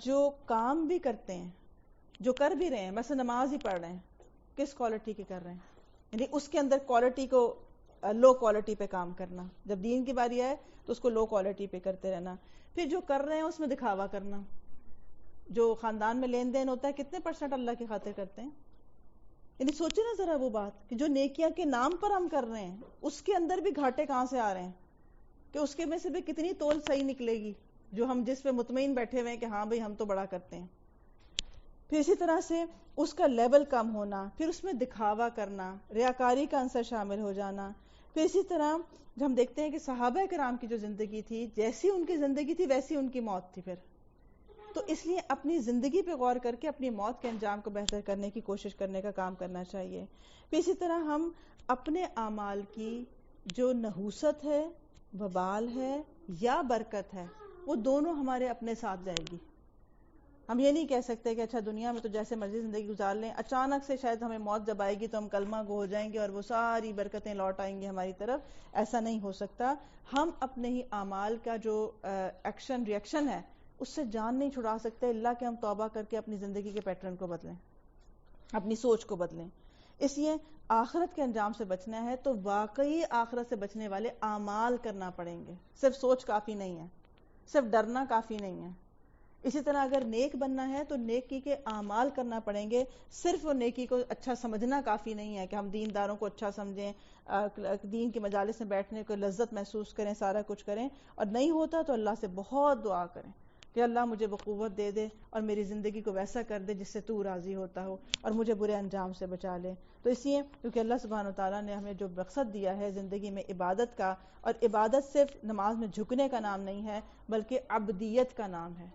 [SPEAKER 1] جو کام بھی کرتے ہیں، جو کر بھی رہے ہیں، مثلا نماز ہی پڑھ رہے ہیں، کس کوالٹی کی کر رہے ہیں، یعنی اس کے اندر کوالٹی کو لو کوالٹی پہ کام کرنا. جب دین کی باری آئے تو اس کو لو کوالٹی پہ کرتے رہنا. پھر جو کر رہے ہیں اس میں دکھاوا کرنا. جو خاندان میں لین دین ہوتا ہے کتنے % اللہ کی خاطر کرتے ہیں؟ یعنی سوچے نا ذرا وہ بات کہ جو نیکیاں کے نام پر ہم کر رہے ہیں اس کے اندر بھی گھاٹے کہاں سے آ رہے ہیں، کہ اس کے میں سے بھی کتنی تول صحیح نکلے گی جو ہم جس پہ مطمئن بیٹھے ہوئے ہیں کہ ہاں بھئی ہم تو بڑا کرتے ہیں. پھر اسی طرح سے اس کا لیول کم ہونا، پھر اس میں دکھاوا کرنا، ریاکاری کا عنصر شامل ہو جانا. پھر اسی طرح ہم دیکھتے ہیں کہ صحابہ کرام کی جو زندگی تھی، جیسی ان کی زندگی تھی ویسی ان کی موت تھی. پھر تو اس لیے اپنی زندگی پہ غور کر کے اپنی موت کے انجام کو بہتر کرنے کی کوشش کرنے کا کام کرنا چاہیے. پھر اسی طرح ہم اپنے اعمال کی جو نحوست ہے، وبال ہے یا برکت ہے، وہ دونوں ہمارے اپنے ساتھ جائے گی. ہم یہ نہیں کہہ سکتے کہ اچھا دنیا میں تو جیسے مرضی زندگی گزار لیں، اچانک سے شاید ہمیں موت جب آئے گی تو ہم کلمہ گو ہو جائیں گے اور وہ ساری برکتیں لوٹ آئیں گی ہماری طرف. ایسا نہیں ہو سکتا. ہم اپنے ہی اعمال کا جو ایکشن ریئیکشن ہے اس سے جان نہیں چھڑا سکتے اللہ کہ ہم توبہ کر کے اپنی زندگی کے پیٹرن کو بدلیں، اپنی سوچ کو بدلیں. اس لیے آخرت کے انجام سے بچنا ہے تو واقعی آخرت سے بچنے والے اعمال کرنا پڑیں گے. صرف سوچ کافی نہیں ہے، صرف ڈرنا کافی نہیں ہے. اسی طرح اگر نیک بننا ہے تو نیکی کے اعمال کرنا پڑیں گے. صرف وہ نیکی کو اچھا سمجھنا کافی نہیں ہے کہ ہم دینداروں کو اچھا سمجھیں، دین کی مجالس میں بیٹھنے کو لذت محسوس کریں، سارا کچھ کریں، اور نہیں ہوتا تو اللہ سے بہت دعا کریں کہ اللہ مجھے بقوت دے دے اور میری زندگی کو ویسا کر دے جس سے تو راضی ہوتا ہو اور مجھے برے انجام سے بچا لے. تو اس لیے کیونکہ اللہ سبحانہ وتعالیٰ نے ہمیں جو مقصد دیا ہے زندگی میں عبادت کا، اور عبادت صرف نماز میں جھکنے کا نام نہیں ہے بلکہ عبدیت کا نام ہے،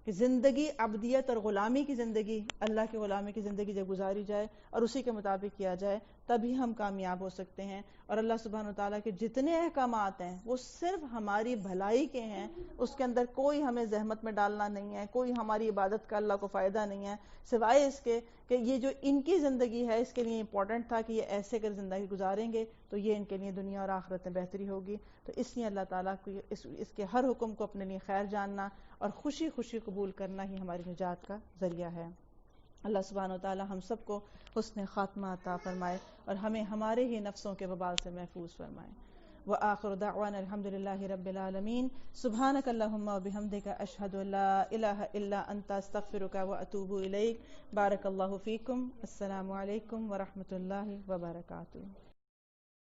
[SPEAKER 1] کہ زندگی عبدیت اور غلامی کی زندگی، اللہ کی غلامی کی زندگی جب گزاری جائے اور اسی کے مطابق کیا جائے تبھی ہم کامیاب ہو سکتے ہیں. اور اللہ سبحانہ وتعالیٰ کے جتنے احکامات ہیں وہ صرف ہماری بھلائی کے ہیں، اس کے اندر کوئی ہمیں زحمت میں ڈالنا نہیں ہے، کوئی ہماری عبادت کا اللہ کو فائدہ نہیں ہے، سوائے اس کے کہ یہ جو ان کی زندگی ہے اس کے لیے امپورٹنٹ تھا کہ یہ ایسے کر زندگی گزاریں گے تو یہ ان کے لیے دنیا اور آخرت میں بہتری ہوگی. تو اس لیے اللہ تعالیٰ کو اس کے ہر حکم کو اپنے لیے خیر جاننا اور خوشی خوشی قبول کرنا ہی ہماری نجات کا ذریعہ ہے. اللہ سبحانہ وتعالی ہم سب کو حسن خاتمہ عطا فرمائے اور ہمیں ہمارے ہی نفسوں کے وبال سے محفوظ فرمائے. وآخر دعوانا الحمدللہ رب العالمین. سبحانک اللہم وبحمدک اشہد ان لا الہ الا انت استغفرک واتوب الیک. بارک اللہ فیکم. السلام علیکم ورحمۃ اللہ وبرکاتہ.